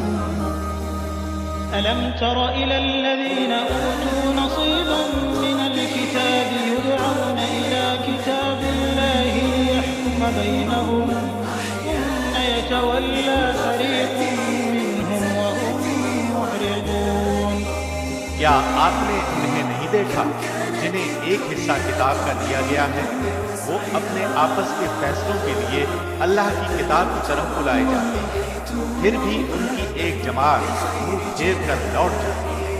ألم تر إلى الذين أوتوا نصيبا من الكتاب يدعون إلى كتاب الله ليحكم بينهم ثم يتولى فريق منهم وهم معرضون۔ کیا آپ نے انہیں نہیں دیکھا جنہیں ایک حصہ کتاب کا دیا گیا ہے؟ وہ اپنے آپس کے فیصلوں کے لیے اللہ کی کتاب کی طرف بلائے جاتے ہیں، پھر بھی ان کی ایک جماعت منہ پھیر کر لوٹ جاتی ہے۔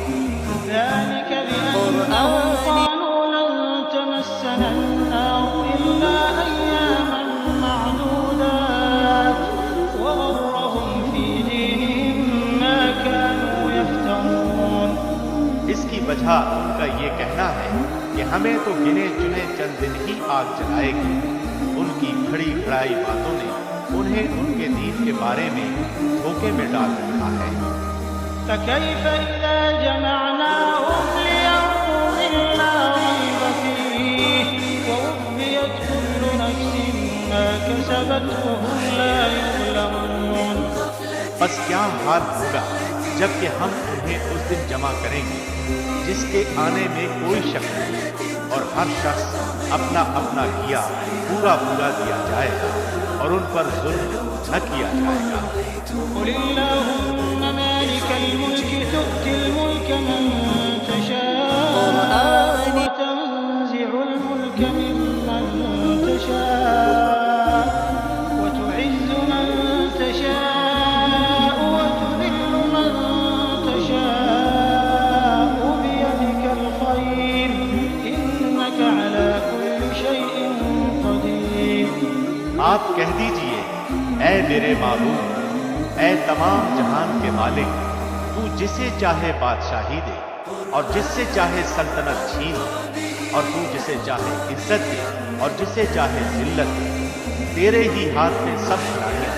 ذلك بأنهم قالوا لن تمسنا النار إلا أياما معدودات وغرهم في دينهم ما كانوا يفترون۔ اس کی وجہ ان کا یہ کہنا ہے کہ ہمیں تو گنے چنے چند دن ہی آگ جلائے گی۔ ان کی کھڑی کھڑائی باتوں نے انہیں ان کے دین کے بارے میں دھوکے میں ڈال رکھا ہے۔ فكيف إذا جمعناهم ليوم لا ريب فيه ووفيت كل نفس ما كسبت وهم لا يظلمون۔ بس کیا حال ہوگا جب کہ ہم انہیں اس دن جمع کریں گے جس کے آنے میں کوئی شک نہیں، اور ہر شخص اپنا اپنا کیا پورا پورا دیا جائے گا اور ان پر ظلم نہ کیا جائے گا۔ قل اللهم مالك الملك تؤتي الملك من تشاء وتنزع الملك ممن تشاء وتعز من تشاء وتذل من تشاء بيدك الخير إنك على كل شيء قدير۔ آپ کہہ دیجئے اے میرے معبود، اے تمام جہان کے مالک، تو جسے چاہے بادشاہی دے اور جس سے چاہے سلطنت چھین، اور تو جسے چاہے عزت دے اور جسے چاہے ذلت دے، تیرے ہی ہاتھ میں سب بھلائی ہے،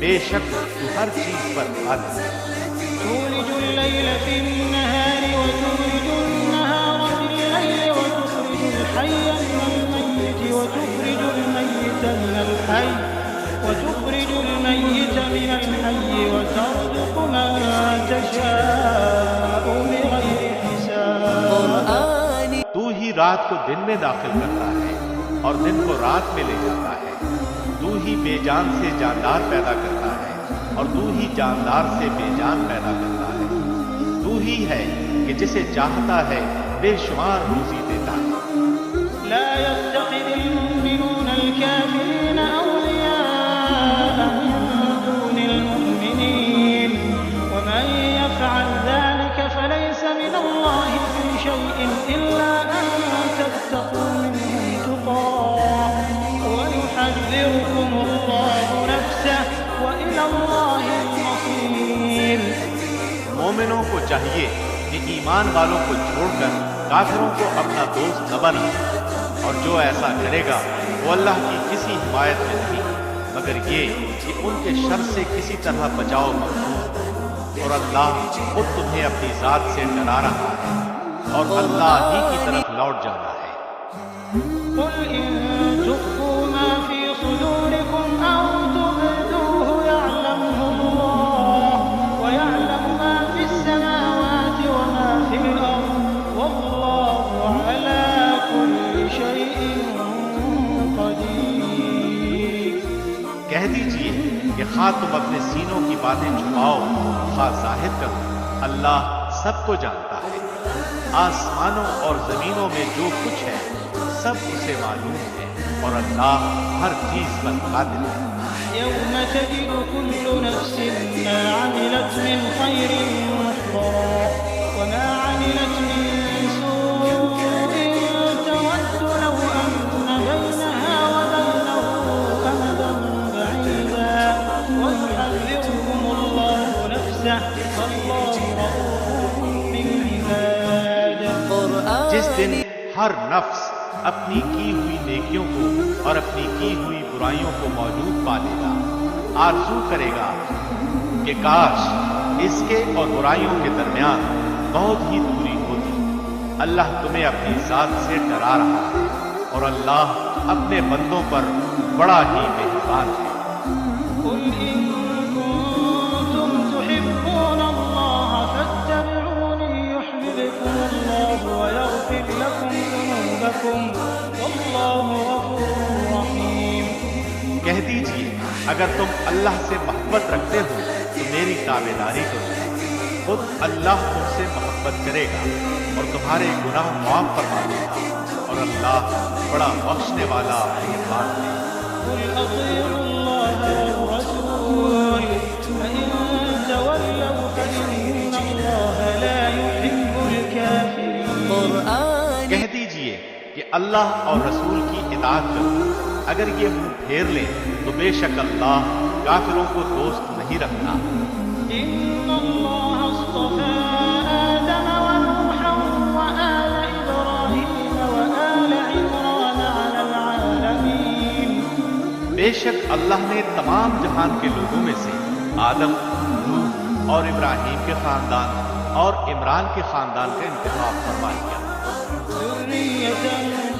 بے شک تو ہر چیز پر قادر ہے۔ تولج الليل في النهار وتولج النهار في الليل وتخرج الحي من الميت وتخرج الميت من الحي وترزق من تشاء بغير حساب۔ تو ہی رات کو دن میں داخل کرتا ہے اور دن کو رات میں لے جاتا ہے، تو ہی بے جان سے جاندار پیدا کرتا ہے اور تو ہی جاندار سے بے جان پیدا کرتا ہے، تو ہی ہے کہ جسے چاہتا ہے بے شمار روزی دیتا ہے۔ لا يتخذ المؤمنون الكافرين أولياء من دون المؤمنين ومن يفعل ذلك فليس من الله في شيء إلا أن تتقوا منهم تقاه ويحذركم الله نفسه وإلى الله المصير۔ مومنوں کو چاہیے کہ ایمان والوں کو چھوڑ کر کافروں کو اپنا دوست نہ بنائے، اور جو ایسا کرے گا وہ اللہ کی کسی حمایت میں نہیں مگر یہ کہ ان کے شر سے کسی طرح بچاؤ مقصود ہے، اور اللہ خود تمہیں اپنی ذات سے ڈرا رہا ہے اور اللہ ہی کی طرف لوٹ جانا ہے۔ قل إن تخفوا ما في صدوركم أو تبدوه يعلمه الله ويعلم ما في السماوات وما في الأرض والله على كل شيء قدير۔ کہہ دیجئے کہ خواہ تم اپنے سینوں کی باتیں چھپاؤ خواہ ظاہر کرو، اللہ سب کو جانتا ہے۔ آسمانوں اور زمینوں میں جو کچھ ہے سب اسے معلوم ہے اور اللہ ہر چیز پر قادر ہے۔ يوم تجد كل نفس ما عملت من خير محضرا وما عملت من سوء تود لو أن بينها وبينه أمدا بعيدا ويحذركم الله نفسه والله رؤوف بالعباد۔ جس دن ہر نفس اپنی کی ہوئی نیکیوں کو اور اپنی کی ہوئی برائیوں کو موجود پا لے گا، آرزو کرے گا کہ کاش اس کے اور برائیوں کے درمیان بہت ہی دوری ہوتی۔ اللہ تمہیں اپنی ذات سے ڈرا رہا ہے اور اللہ اپنے بندوں پر بڑا ہی مہربان ہے۔ قل إن كنتم تحبون الله فاتبعوني يحببكم الله ويغفر لكم ذنوبكم والله غفور رحيم۔ کہہ دیجئے اگر تم اللہ سے محبت رکھتے ہو تو میری تابعداری کرو، خود اللہ تم سے محبت کرے گا اور تمہارے گناہ معاف فرما دے گا، اور اللہ بڑا بخشنے والا مہربان ہے۔ قل أطيعوا الله والرسول فإن تولوا فإن الله لا يحب الكافرين۔ کہہ دیجئے کہ اللہ اور رسول کی اطاعت کرو، اگر یہ منہ پھیر لیں تو بے شک اللہ کافروں کو دوست نہیں رکھتا۔ إن الله اصطفى آدم ونوحا وآل إبراهيم وآل عمران على العالمين۔ بے شک اللہ نے تمام جہان کے لوگوں میں سے آدم، نوح اور ابراہیم کے خاندان اور عمران کے خاندان کا انتخاب فرما لیا۔ ذرية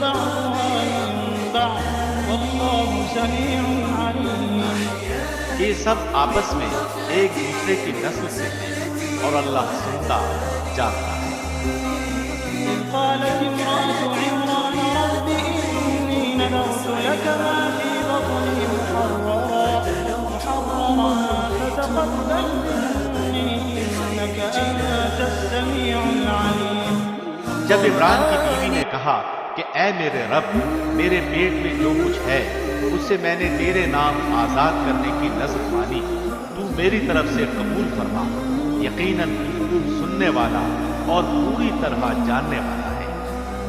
بعضها من بعض والله سميع عليم۔ یہ سب آپس میں ایک دوسرے کی نسل سے ہیں اور اللہ سنتا جانتا ہے۔ إذ قالت امرأة عمران رب إني نذرت لك ما في بطني محررا فتقبل مني إنك أنت السميع العليم۔ جب عمران کی بیوی نے کہا کہ اے میرے رب، میرے پیٹ میں جو کچھ ہے اس سے میں نے تیرے نام آزاد کرنے کی نذر مانی، تو میری طرف سے قبول فرما، یقیناً تو سننے والا اور پوری طرح جاننے والا ہے۔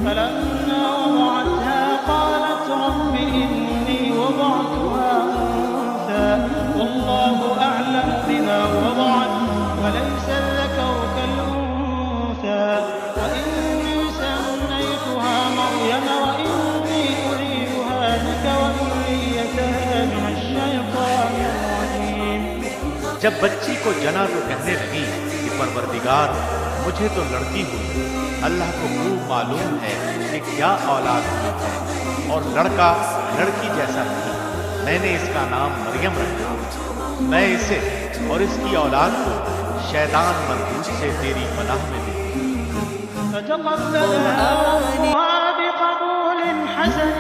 فلما وضعتها قالت رب إني وضعتها أنثى والله أعلم بما وضعت وليس الذكر كالأنثى وإني سميتها مريم وإني أعيذها بك وذريتها من الشيطان الرجيم۔ جب بچی کو جنا تو کہنے لگی کہ پروردگار مجھے تو لڑکی ہوئی، اللہ کو خوب معلوم ہے کہ کیا اولاد ہوئی ہے، اور لڑکا لڑکی جیسا نہیں، میں نے اس کا نام مریم رکھا، میں اسے اور اس کی اولاد کو شیطان مردود سے تیری پناہ میں دے دی۔ فتقبلها ربها بقبول حسن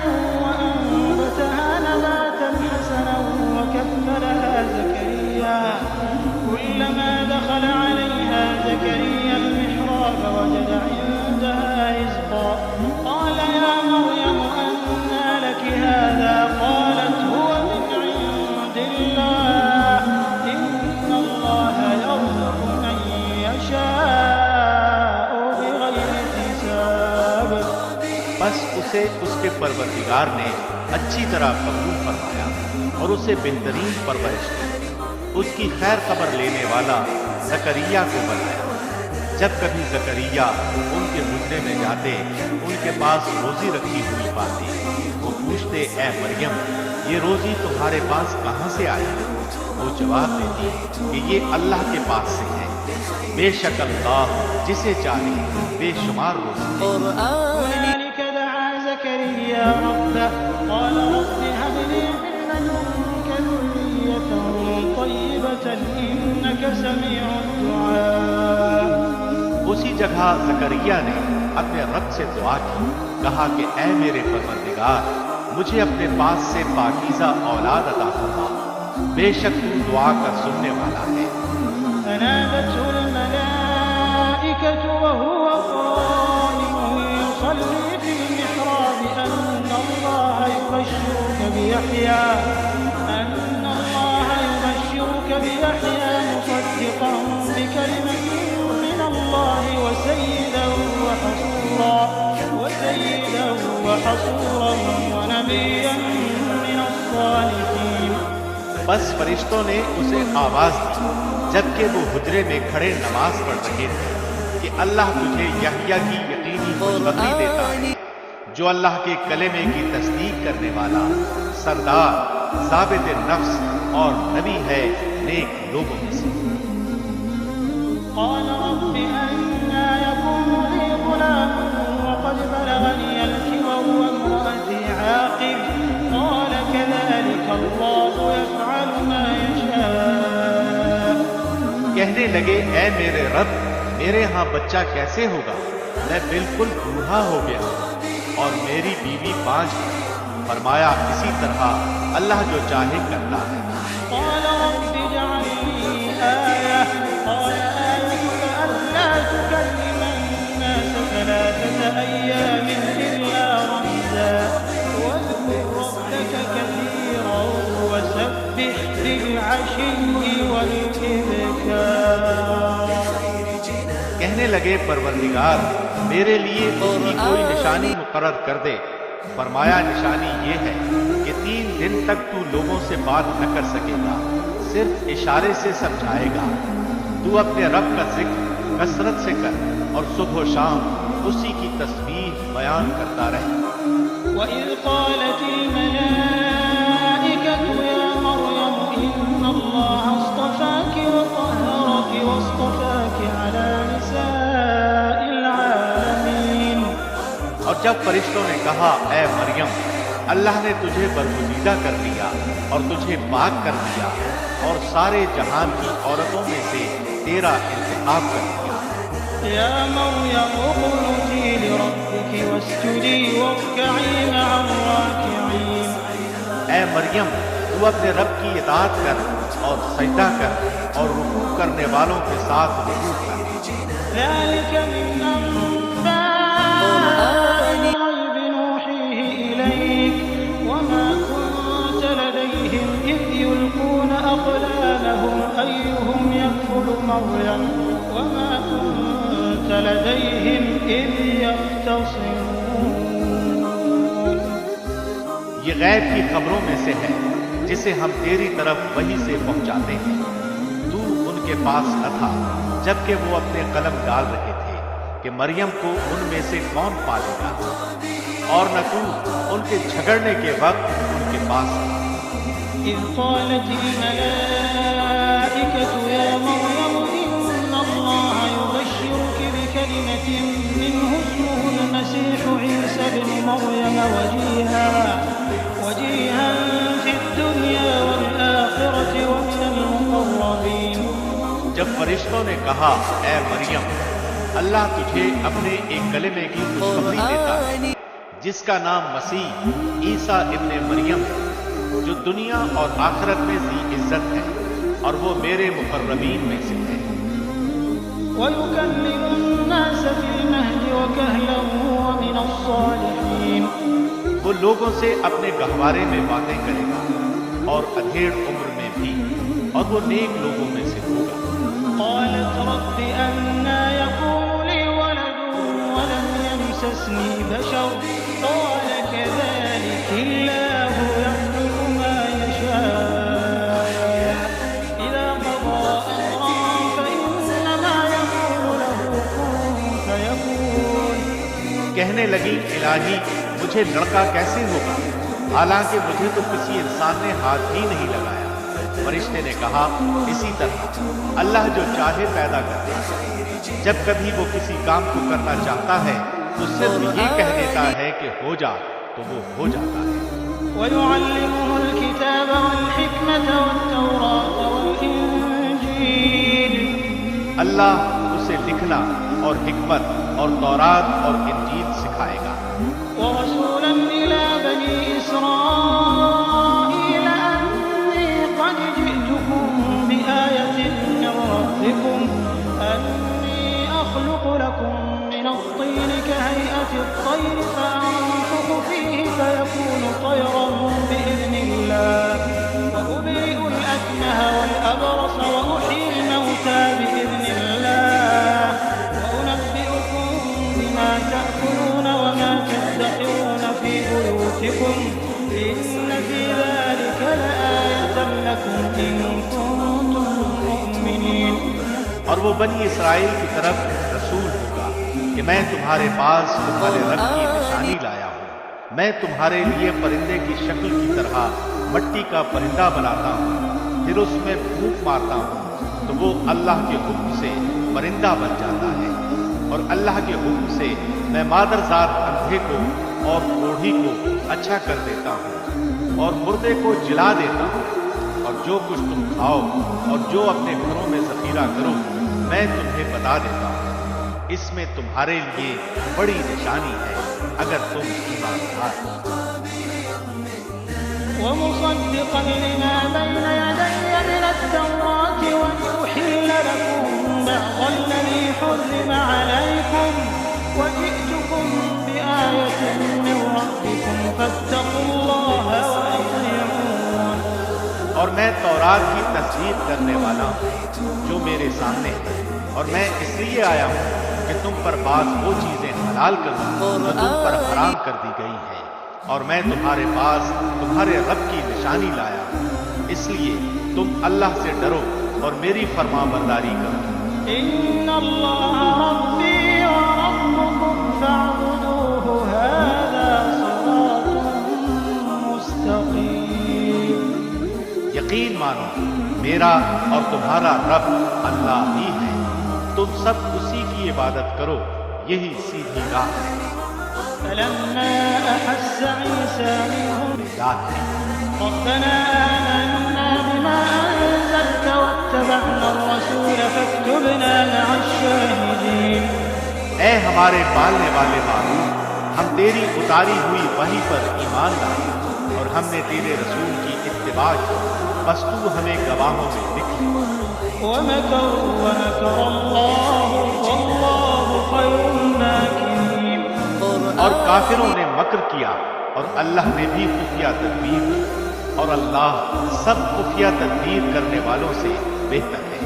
وأنبتها نباتا حسنا وكفلها زكريا كلما دخل عليها زكريا المحراب وجد عندها رزقا قال يا مريم أنى لك هذا قالت هو من عند الله إن الله يرزق من يشاء بغير حساب۔ بس اسے اس کے پروردگار نے اچھی طرح قبول فرمایا اور اسے بہترین پرورش دی۔ اس کی خیر خبر لینے والا زکریا کو بلایا۔ جب کبھی زکریا ان کے حجرے میں جاتے ان کے پاس روزی رکھی ہوئی پاتے، وہ پوچھتے اے مریم یہ روزی تمہارے پاس کہاں سے آئی؟ وہ جواب دیتی کہ یہ اللہ کے پاس سے ہے، بے شک اللہ جسے چاہے بے شمار روزی دے۔ هنالك دعا زكريا ربه قال رب هب لي من لدنك ذرية طيبة إنك سميع الدعاء۔ اسی جگہ زکریا نے اپنے رب سے دعا کی، کہا کہ اے میرے پروردگار مجھے اپنے پاس سے پاکیزہ اولاد عطا فرما، بے شک تو دعا کا سننے والا ہے۔ فنادته الملائكة وهو قائم يصلي في المحراب أن الله يبشرك بيحيى مصدقا بكلمة من الله وسيدا وحصورا ونبيا من الصالحين۔ بس فرشتوں نے اسے آواز دی جبکہ وہ حجرے میں کھڑے نماز پڑھ رہے تھے کہ اللہ تجھے یحییٰ کی یقینی خوشخبری دیتا ہے، جو اللہ کے کلمے کی تصدیق کرنے والا، سردار، ضابط نفس اور نبی ہے نیک لوگوں میں سے۔ قال رب أنى يكون لي غلام وقد بلغني الكبر وامرأتي عاقر قال كذلك الله يفعل ما يشاء۔ کہنے لگے اے میرے رب، میرے ہاں بچہ کیسے ہوگا؟ میں بالکل بوڑھا ہو گیا ہوں اور میری بیوی 5 ہے۔ فرمایا اسی طرح اللہ جو چاہے کرتا ہے۔ قال رب اجعل لي آية قال آيتك ألا تكلم الناس 3 أيام إلا رمزا واذكر ربك كثيرا وسبح بالعشي والإبكار۔ کہنے لگے پروردگار میرے لیے اس کی کوئی نشانی مقرر کر دے۔ فرمایا نشانی یہ ہے کہ 3 دن تک تو لوگوں سے بات نہ کر سکے گا، صرف اشارے سے سمجھائے گا۔ تو اپنے رب کا ذکر کثرت سے کر اور صبح و شام اسی کی تسبیح بیان کرتا رہے۔ وَإِذْ قَالَتِ الْمَلَائِكَةُ يَا مَرْيَمُ إِنَّ اللَّهَ اصْطَفَاكِ وَطَهَّرَكِ وَاصْطَفَاكِ عَلَى نِسَاءِ الْعَالَمِينَ۔ اور جب فرشتوں نے کہا اے مریم، اللہ نے تجھے برگزیدہ کر لیا اور تجھے پاک کر دیا اور سارے جہان کی عورتوں میں سے تیرا انتخاب کر دیا۔ يا مريم اقنتي لربك واسجدي واركعي مع الراكعين۔ اے مریم تو اپنے رب کی اطاعت کر اور سجدہ کر اور رکوع کرنے والوں کے ساتھ رکوع کر۔ ذلك من أنباء الغيب نوحيه إليك وما كنت لديهم إذ يلقون أقلامهم أيهم يكفل مريم وما كنت لديهم إذ يختصمون۔ یہ غیب کی خبروں میں سے ہے جسے ہم تیری طرف وحی سے پہنچاتے ہیں۔ تو ان کے پاس نہ تھا جبکہ وہ اپنے قلم ڈال رہے تھے کہ مریم کو ان میں سے کون پالے گا، اور نہ تو ان کے جھگڑنے کے وقت ان کے پاس تھا۔ إذ قالت الملائكة يا مريم إن الله يبشرك بكلمة منه اسمه المسيح عيسى ابن مريم وجيها في الدنيا والآخرة ومن المقربين۔ جب فرشتوں نے کہا اے مریم، اللہ تجھے اپنے ایک کلمے کی خوشخبری دیتا ہے جس کا نام مسیح عیسیٰ ابن مریم ہے، جو دنیا اور آخرت میں ذی عزت ہے اور وہ میرے مقربین میں سے ہے۔ ويكلم الناس في المهد وكهلا ومن الصالحين۔ وہ لوگوں سے اپنے گہوارے میں باتیں کرے گا اور ادھیڑ عمر میں بھی، اور وہ نیک لوگوں میں سے ہوگا۔ قالت رب أنى يكون لي ولد ولم يمسسني بشر قال كذلك الله يخلق ما يشاء إذا قضى أمرا فإنما يقول له كن فيكون۔ کہنے لگی الہی مجھے لڑکا کیسے ہوگا، حالانکہ مجھے تو کسی انسان نے ہاتھ ہی نہیں لگایا۔ فرشتے نے کہا اسی طرح اللہ جو چاہے پیدا کرتا ہے، جب کبھی وہ کسی کام کو کرنا چاہتا ہے تو صرف یہ کہہ دیتا ہے کہ ہو جا تو وہ ہو جاتا ہے۔ ويعلمه الكتاب والحكمة والتوراة والإنجيل۔ اللہ اسے لکھنا اور حکمت اور تورات اور انجیل سکھائے گا۔ ورسولا إلى بني إسرائيل أني قد جئتكم بآية من ربكم أني أخلق لكم من الطين كهيئة الطير فأنفخ فيه فيكون طيرا بإذن الله وأبرئ الأكمه والأبرص وأحيي الموتى بإذن الله وأنبئكم بما تأكلون وما تدخرون في بيوتكم إن في ذلك لآية لكم إن كنتم مؤمنين۔ اور وہ بنی اسرائیل کی طرف رسول ہوگا کہ میں تمہارے پاس تمہارے رب کی نشانی لایا ہوں میں تمہارے لیے پرندے کی شکل کی طرح مٹی کا پرندہ بناتا ہوں، پھر اس میں پھونک مارتا ہوں تو وہ اللہ کے حکم سے پرندہ بن جاتا ہے، اور اللہ کے حکم سے میں مادرزاد اندھے کو اور کوڑھی کو اچھا کر دیتا ہوں اور مردے کو جلا دیتا ہوں، اور جو کچھ تم کھاؤ اور جو اپنے گھروں میں ذخیرہ کرو میں تمہیں بتا دیتا ہوں۔ اس میں تمہارے لیے بڑی نشانی ہے اگر تم ایماندار ہو۔ ومصدقا لما بين يدي من التوراة ولأحل لكم بعض الذي حرم عليكم وجئتكم بآية من ربكم فاتقوا الله وأطيعون۔ اور میں تورات کی تصدیق کرنے والا ہوں جو میرے سامنے ہے، اور میں اس لیے آیا ہوں کہ تم پر بعض وہ چیزیں حلال کروں جو تم پر حرام کر دی گئی ہیں، اور میں تمہارے پاس تمہارے رب کی نشانی لایا ہوں، اس لیے تم اللہ سے ڈرو اور میری فرما برداری کرو۔ إن الله ربي وربكم فاعبدوه هذا صراط مستقيم۔ یقین مانو میرا اور تمہارا رب اللہ ہی ہے، تم سب اسی کی عبادت کرو، یہی سیدھی راہ ہے۔ فلما أحس عيسى منهم یاد ہے ربنا آمنا بما أنزلت واتبعنا الرسول فاكتبنا مع الشاهدين۔ اے ہمارے پالنے والے معبود، ہم تیری اتاری ہوئی وحی پر ایمان لائے اور ہم نے تیرے رسول کی اتباع کی، بس تو ہمیں گواہوں میں لکھ لے۔ ومكروا ومكر الله والله خير الماكرين۔ اور کافروں نے مکر کیا اور اللہ نے بھی خفیہ تدبیر کی، اور اللہ سب خفیہ تدبیر کرنے والوں سے بہتر ہے۔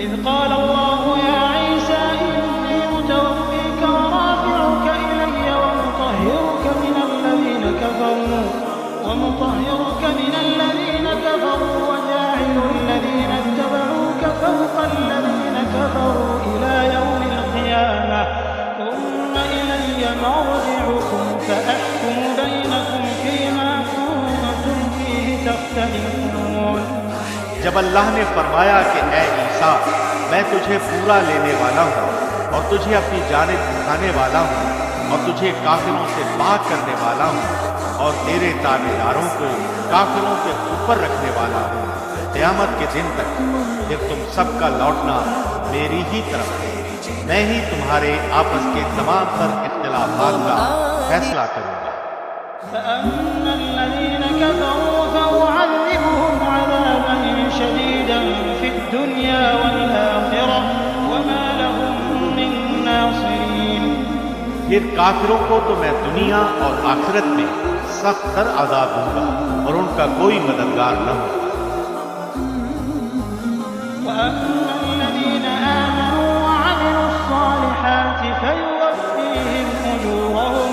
إذ قال الله يا عيسى إني متوفيك ورافعك إلي ومطهرك من الذين كفروا وجاعل الذين اتبعوك فوق الذين كفروا إلى يوم القيامة ثم إلي مرجعكم فأحكم بينكم فيما كنتم فيه تختلفون۔ جب اللہ نے فرمایا کہ اے عیسیٰ میں تجھے پورا لینے والا ہوں اور تجھے اپنی جانب اٹھانے والا ہوں اور تجھے کافروں سے پاک کرنے والا ہوں اور تیرے تابعداروں کو کافروں کے اوپر رکھنے والا ہوں قیامت کے دن تک، پھر تم سب کا لوٹنا میری ہی طرف ہے، میں ہی تمہارے آپس کے تمام تر اختلافات کا فیصلہ کروں گا۔ فأما الذين كفروا فأعذبهم عذابا شديدا في الدنيا والآخرة وما لهم من ناصرين۔ پھر کافروں کو تو میں دنیا اور آخرت میں سخت تر عذاب دوں گا اور ان کا کوئی مددگار نہ ہوگا۔ وأما الذين آمنوا وعملوا الصالحات فيوفيهم أجورهم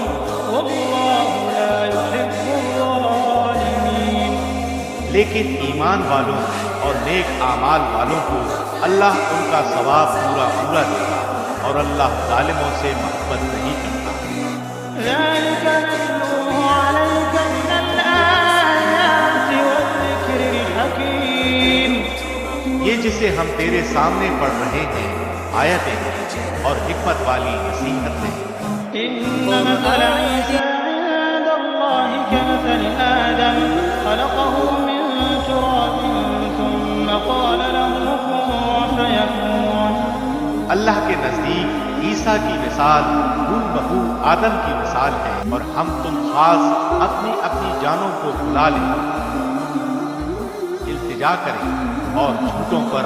والله لا يحب الظالمين۔ لیکن ایمان والوں اور نیک اعمال والوں کو اللہ ان کا ثواب پورا پورا دے گا اور اللہ ظالموں سے محبت نہیں کرتا۔ ذلك نتلوه عليك من الآيات والذكر الحكيم۔ یہ جسے ہم تیرے سامنے پڑھ رہے ہیں آیتیں ہیں اور حکمت والی نصیحت ہیں۔ إن مثل عيسى عند الله كمثل آدم خلقه من تراب ثم قال له كن فيكون۔ اللہ کے نزدیک عیسیٰ کی مثال ہو بہو آدم کی مثال ہے، اور ہم تم خاص اپنی اپنی جانوں کو بلا لیں، التجا کریں اور جھوٹوں پر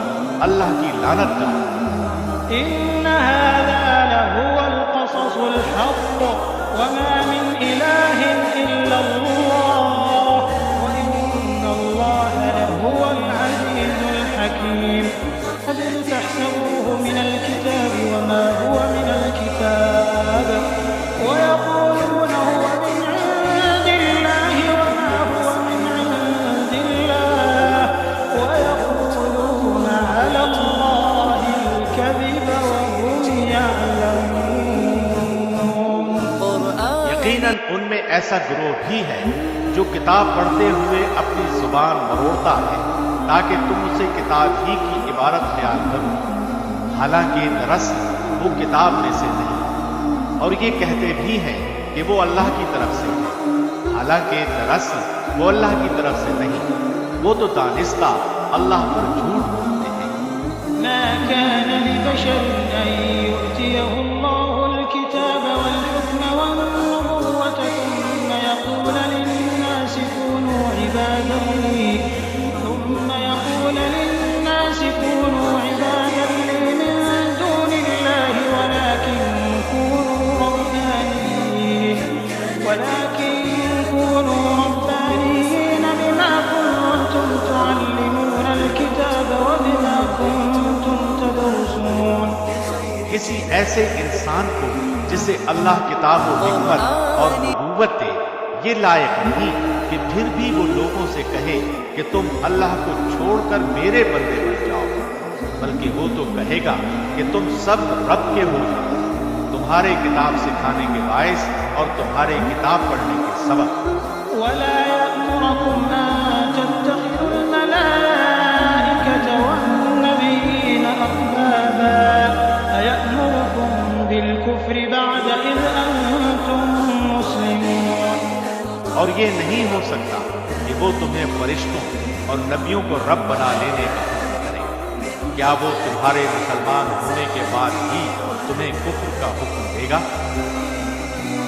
اللہ کی لعنت کریں۔ إن هذا لهو القصص الحق وما من إله إلا الله وإن الله لهو العزيز الحكيم۔ قد تحسبوه من الكتاب وما هو من الكتاب ويقولون هو من عند الله وما هو من عند الله ويقولون على الله الكذب وهم يعلمون۔ یقیناً ان میں ایسا گروہ بھی ہے جو کتاب پڑھتے ہوئے اپنی زبان مروڑتا ہے تاکہ تم اسے کتاب ہی کی عبارت خیال کرو، حالانکہ دراصل وہ کتاب میں سے نہیں، اور یہ کہتے بھی ہیں کہ وہ اللہ کی طرف سے ہے، حالانکہ دراصل وہ اللہ کی طرف سے نہیں، وہ تو دانستہ اللہ پر جھوٹ بولتے ہیں۔ ما كان لبشر أن يؤتيه الله الكتاب والحكم والنبوة ثم يقول للناس كونوا عبادا لي من دون الله ولكن كونوا ربانيين بما كنتم تعلمون الكتاب وبما كنتم تدرسون۔ کسی ایسے انسان کو جسے اللہ کتاب و حکمت اور نبوت دے یہ لائق نہیں کہ پھر بھی وہ لوگوں سے کہے کہ تم اللہ کو چھوڑ کر میرے بندے بن جاؤ، بلکہ وہ تو کہے گا کہ تم سب رب کے ہو، تمہارے کتاب سکھانے کے باعث اور تمہارے کتاب پڑھنے کے سبب۔ ولا يأمركم أن تتخذوا الملائكة والنبيين أربابا أيأمركم بالكفر بعد إذ أنتم مسلمون۔ اور یہ نہیں ہو سکتا کہ وہ تمہیں فرشتوں اور نبیوں کو رب بنا لینے کا حکم کرے، کیا وہ تمہارے مسلمان ہونے کے بعد ہی تمہیں کفر کا حکم دے گا؟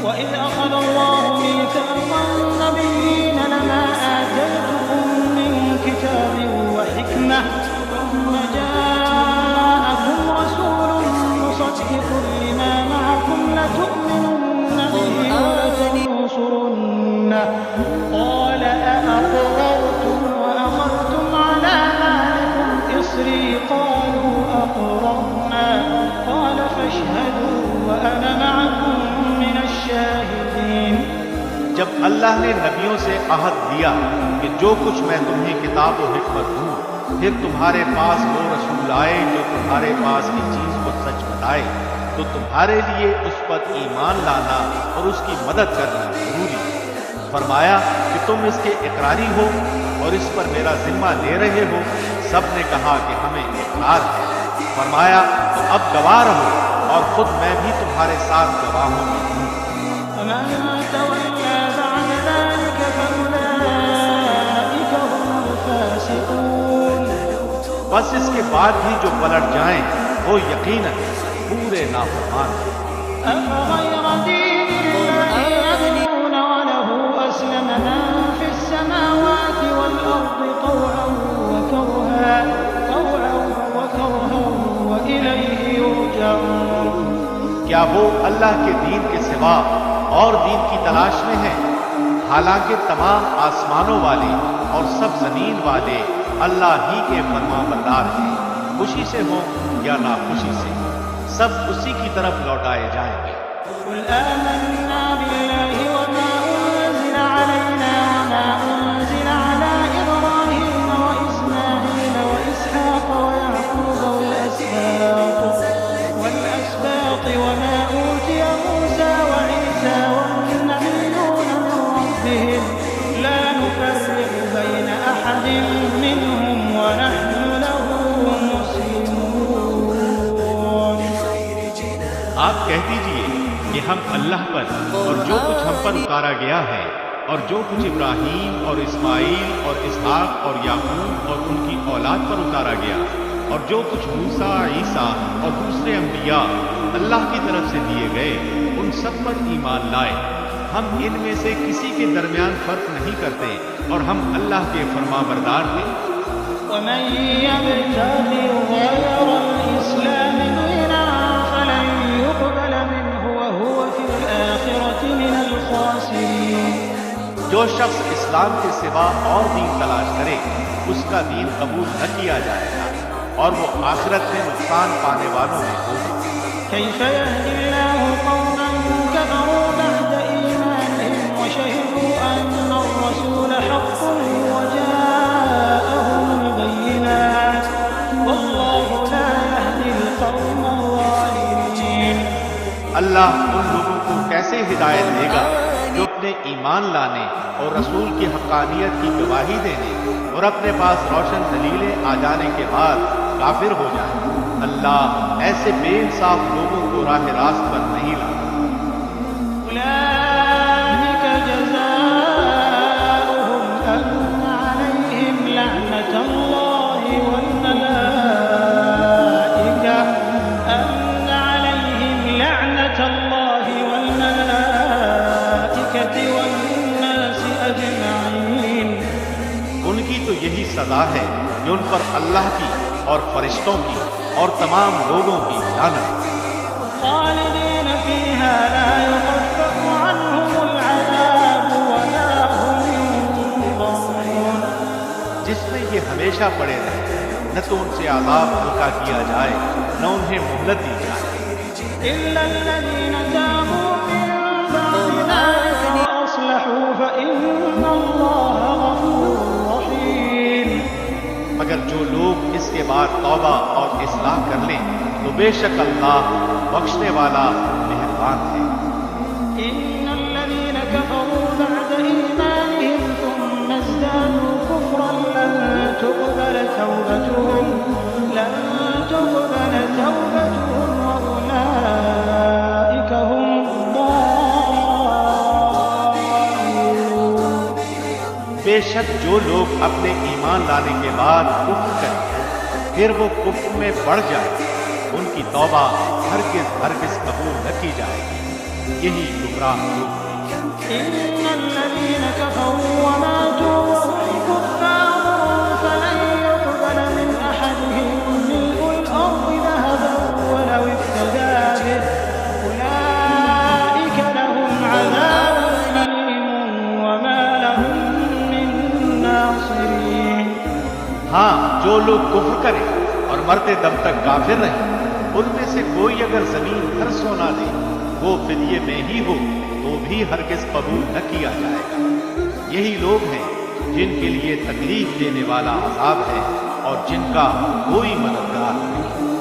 وَإِذْ أَخَذَ اللَّهُ مِيثَاقَ النَّبِيِّينَ لَمَا آتَيْتُكُم مِّن كِتَابٍ وَحِكْمَةٍ ثُمَّ جَاءَكُمْ رَسُولٌ مُّصَدِّقٌ لِّمَا مَعَكُمْ لَتُؤْمِنُنَّ بِهِ وَلَتَنصُرُنَّهُ قَالَ أَأَقْرَرْتُمْ وَأَخَذْتُمْ عَلَىٰ ذَٰلِكُمْ إِصْرِي قَالُوا أَقْرَرْنَا قَالَ فَاشْهَدُوا وَأَنَا مَعَكُمْ مِنَ الشَّاهِدِينَ۔ جب اللہ نے نبیوں سے عہد دیا کہ جو کچھ میں تمہیں کتاب و حکمت دوں، پھر تمہارے پاس وہ رسول آئے جو تمہارے پاس کی چیز کو سچ بتائے، تو تمہارے لیے اس پر ایمان لانا اور اس کی مدد کرنا ضروری ہے۔ فرمایا کہ تم اس کے اقراری ہو اور اس پر میرا ذمہ لے رہے ہو۔ سب نے کہا کہ ہمیں اقرار ہے۔ فرمایا تو اب گواہ رہو اور خود میں بھی تمہارے ساتھ گواہوں میں ہوں۔ فمن تولى بعد ذلك فأولئك هم الفاسقون۔ بس اس کے بعد بھی جو پلٹ جائیں وہ یقیناً پورے نافرمان ہیں۔ أفغير دين الله يبغون وله أسلم من في السماوات والأرض طوعا وكرها وإليه يرجعون۔ کیا وہ اللہ کے دین کے سوا اور دین کی تلاش میں ہیں؟ حالانکہ تمام آسمانوں والے اور سب زمین والے اللہ ہی کے فرما بردار ہیں، خوشی سے ہوں یا ناخوشی سے، سب اسی کی طرف لوٹائے جائیں گے۔ قل آمنا بالله وما أنزل علينا وما أنزل على إبراهيم وإسماعيل وإسحاق ويعقوب والأسباط وما أوتي موسى وعيسى والنبيون من ربهم لا نفرق بين أحد منهم ونحن له مسلمون۔ آپ کہہ دیجئے کہ ہم اللہ پر اور جو کچھ ہم پر اتارا گیا ہے اور جو کچھ ابراہیم اور اسماعیل اور اسحاق اور یعقوب اور ان کی اولاد پر اتارا گیا اور جو کچھ موسیٰ، عیسیٰ اور دوسرے انبیاء اللہ کی طرف سے دیے گئے ان سب پر ایمان لائے۔ ہم ان میں سے کسی کے درمیان فرق نہیں کرتے اور ہم اللہ کے فرما بردار ہیں۔ ومن يبتغي غير الإسلام دينا فلن يقبل منه وهو في الآخرة من الخاسرين۔ جو شخص اسلام کے سوا اور دین تلاش کرے اس کا دین قبول نہ کیا جائے گا اور وہ آخرت میں نقصان پانے والوں میں ہوگا۔ كيف يهدي الله قوما كفروا بعد إيمانهم وشهدوا أن الرسول حق وجاءهم البينات والله لا يهدي القوم الظالمين۔ اللہ ان لوگوں کو کیسے ہدایت دے گا جو اپنے ایمان لانے اور رسول کی حقانیت کی گواہی دینے اور اپنے پاس روشن دلیلیں آ جانے کے بعد کافر ہو جائیں، اللہ ایسے بے انصاف لوگوں کو راہ راست پر نہیں لاتا۔ أولئك جزاؤهم أن عليهم لعنة الله والملائكة والناس أجمعين۔ ان کی تو یہی سزا ہے جو ان پر اللہ کی اور فرشتوں کی اور تمام لوگوں کی لعنت۔ خالدين فيها لا يخفف عنهم العذاب ولا هم ينظرون۔ جس میں یہ ہمیشہ پڑے رہیں، نہ تو ان سے عذاب ہلکا کیا جائے نہ انہیں مہلت دی جائے۔ إلا الذين تابوا من بعد ذلك وأصلحوا فإن الله غفور رحيم۔ مگر جو لوگ اس کے بعد توبہ اور اصلاح کر لیں تو بے شک اللہ بخشنے والا مہربان ہے۔ إن الذين كفروا بعد إيمانهم ثم ازدادوا كفرا لن تقبل توبتهم وأولئك هم الضالون۔ بے شک جو لوگ اپنے ایمان لانے کے بعد کفر کریں پھر وہ کفر میں بڑھ جائیں، ان کی توبہ ہرگز ہرگز قبول نہ کی جائے گی، یہی گمراہ لوگ ہیں۔ إن الذين كفروا وماتوا وهم كفار فلن يقبل من أحدهم ملء الأرض ذهبا ولو افتدى به أولئك لهم عذاب أليم وما لهم من ناصرين۔ ہاں، جو لوگ کفر کریں اور مرتے دم تک کافر رہیں، ان میں سے کوئی اگر زمین ہر سونا دے وہ فدیے میں ہی ہو تو بھی ہرگز قبول نہ کیا جائے گا۔ یہی لوگ ہیں جن کے لیے تکلیف دینے والا عذاب ہے اور جن کا کوئی مددگار نہیں۔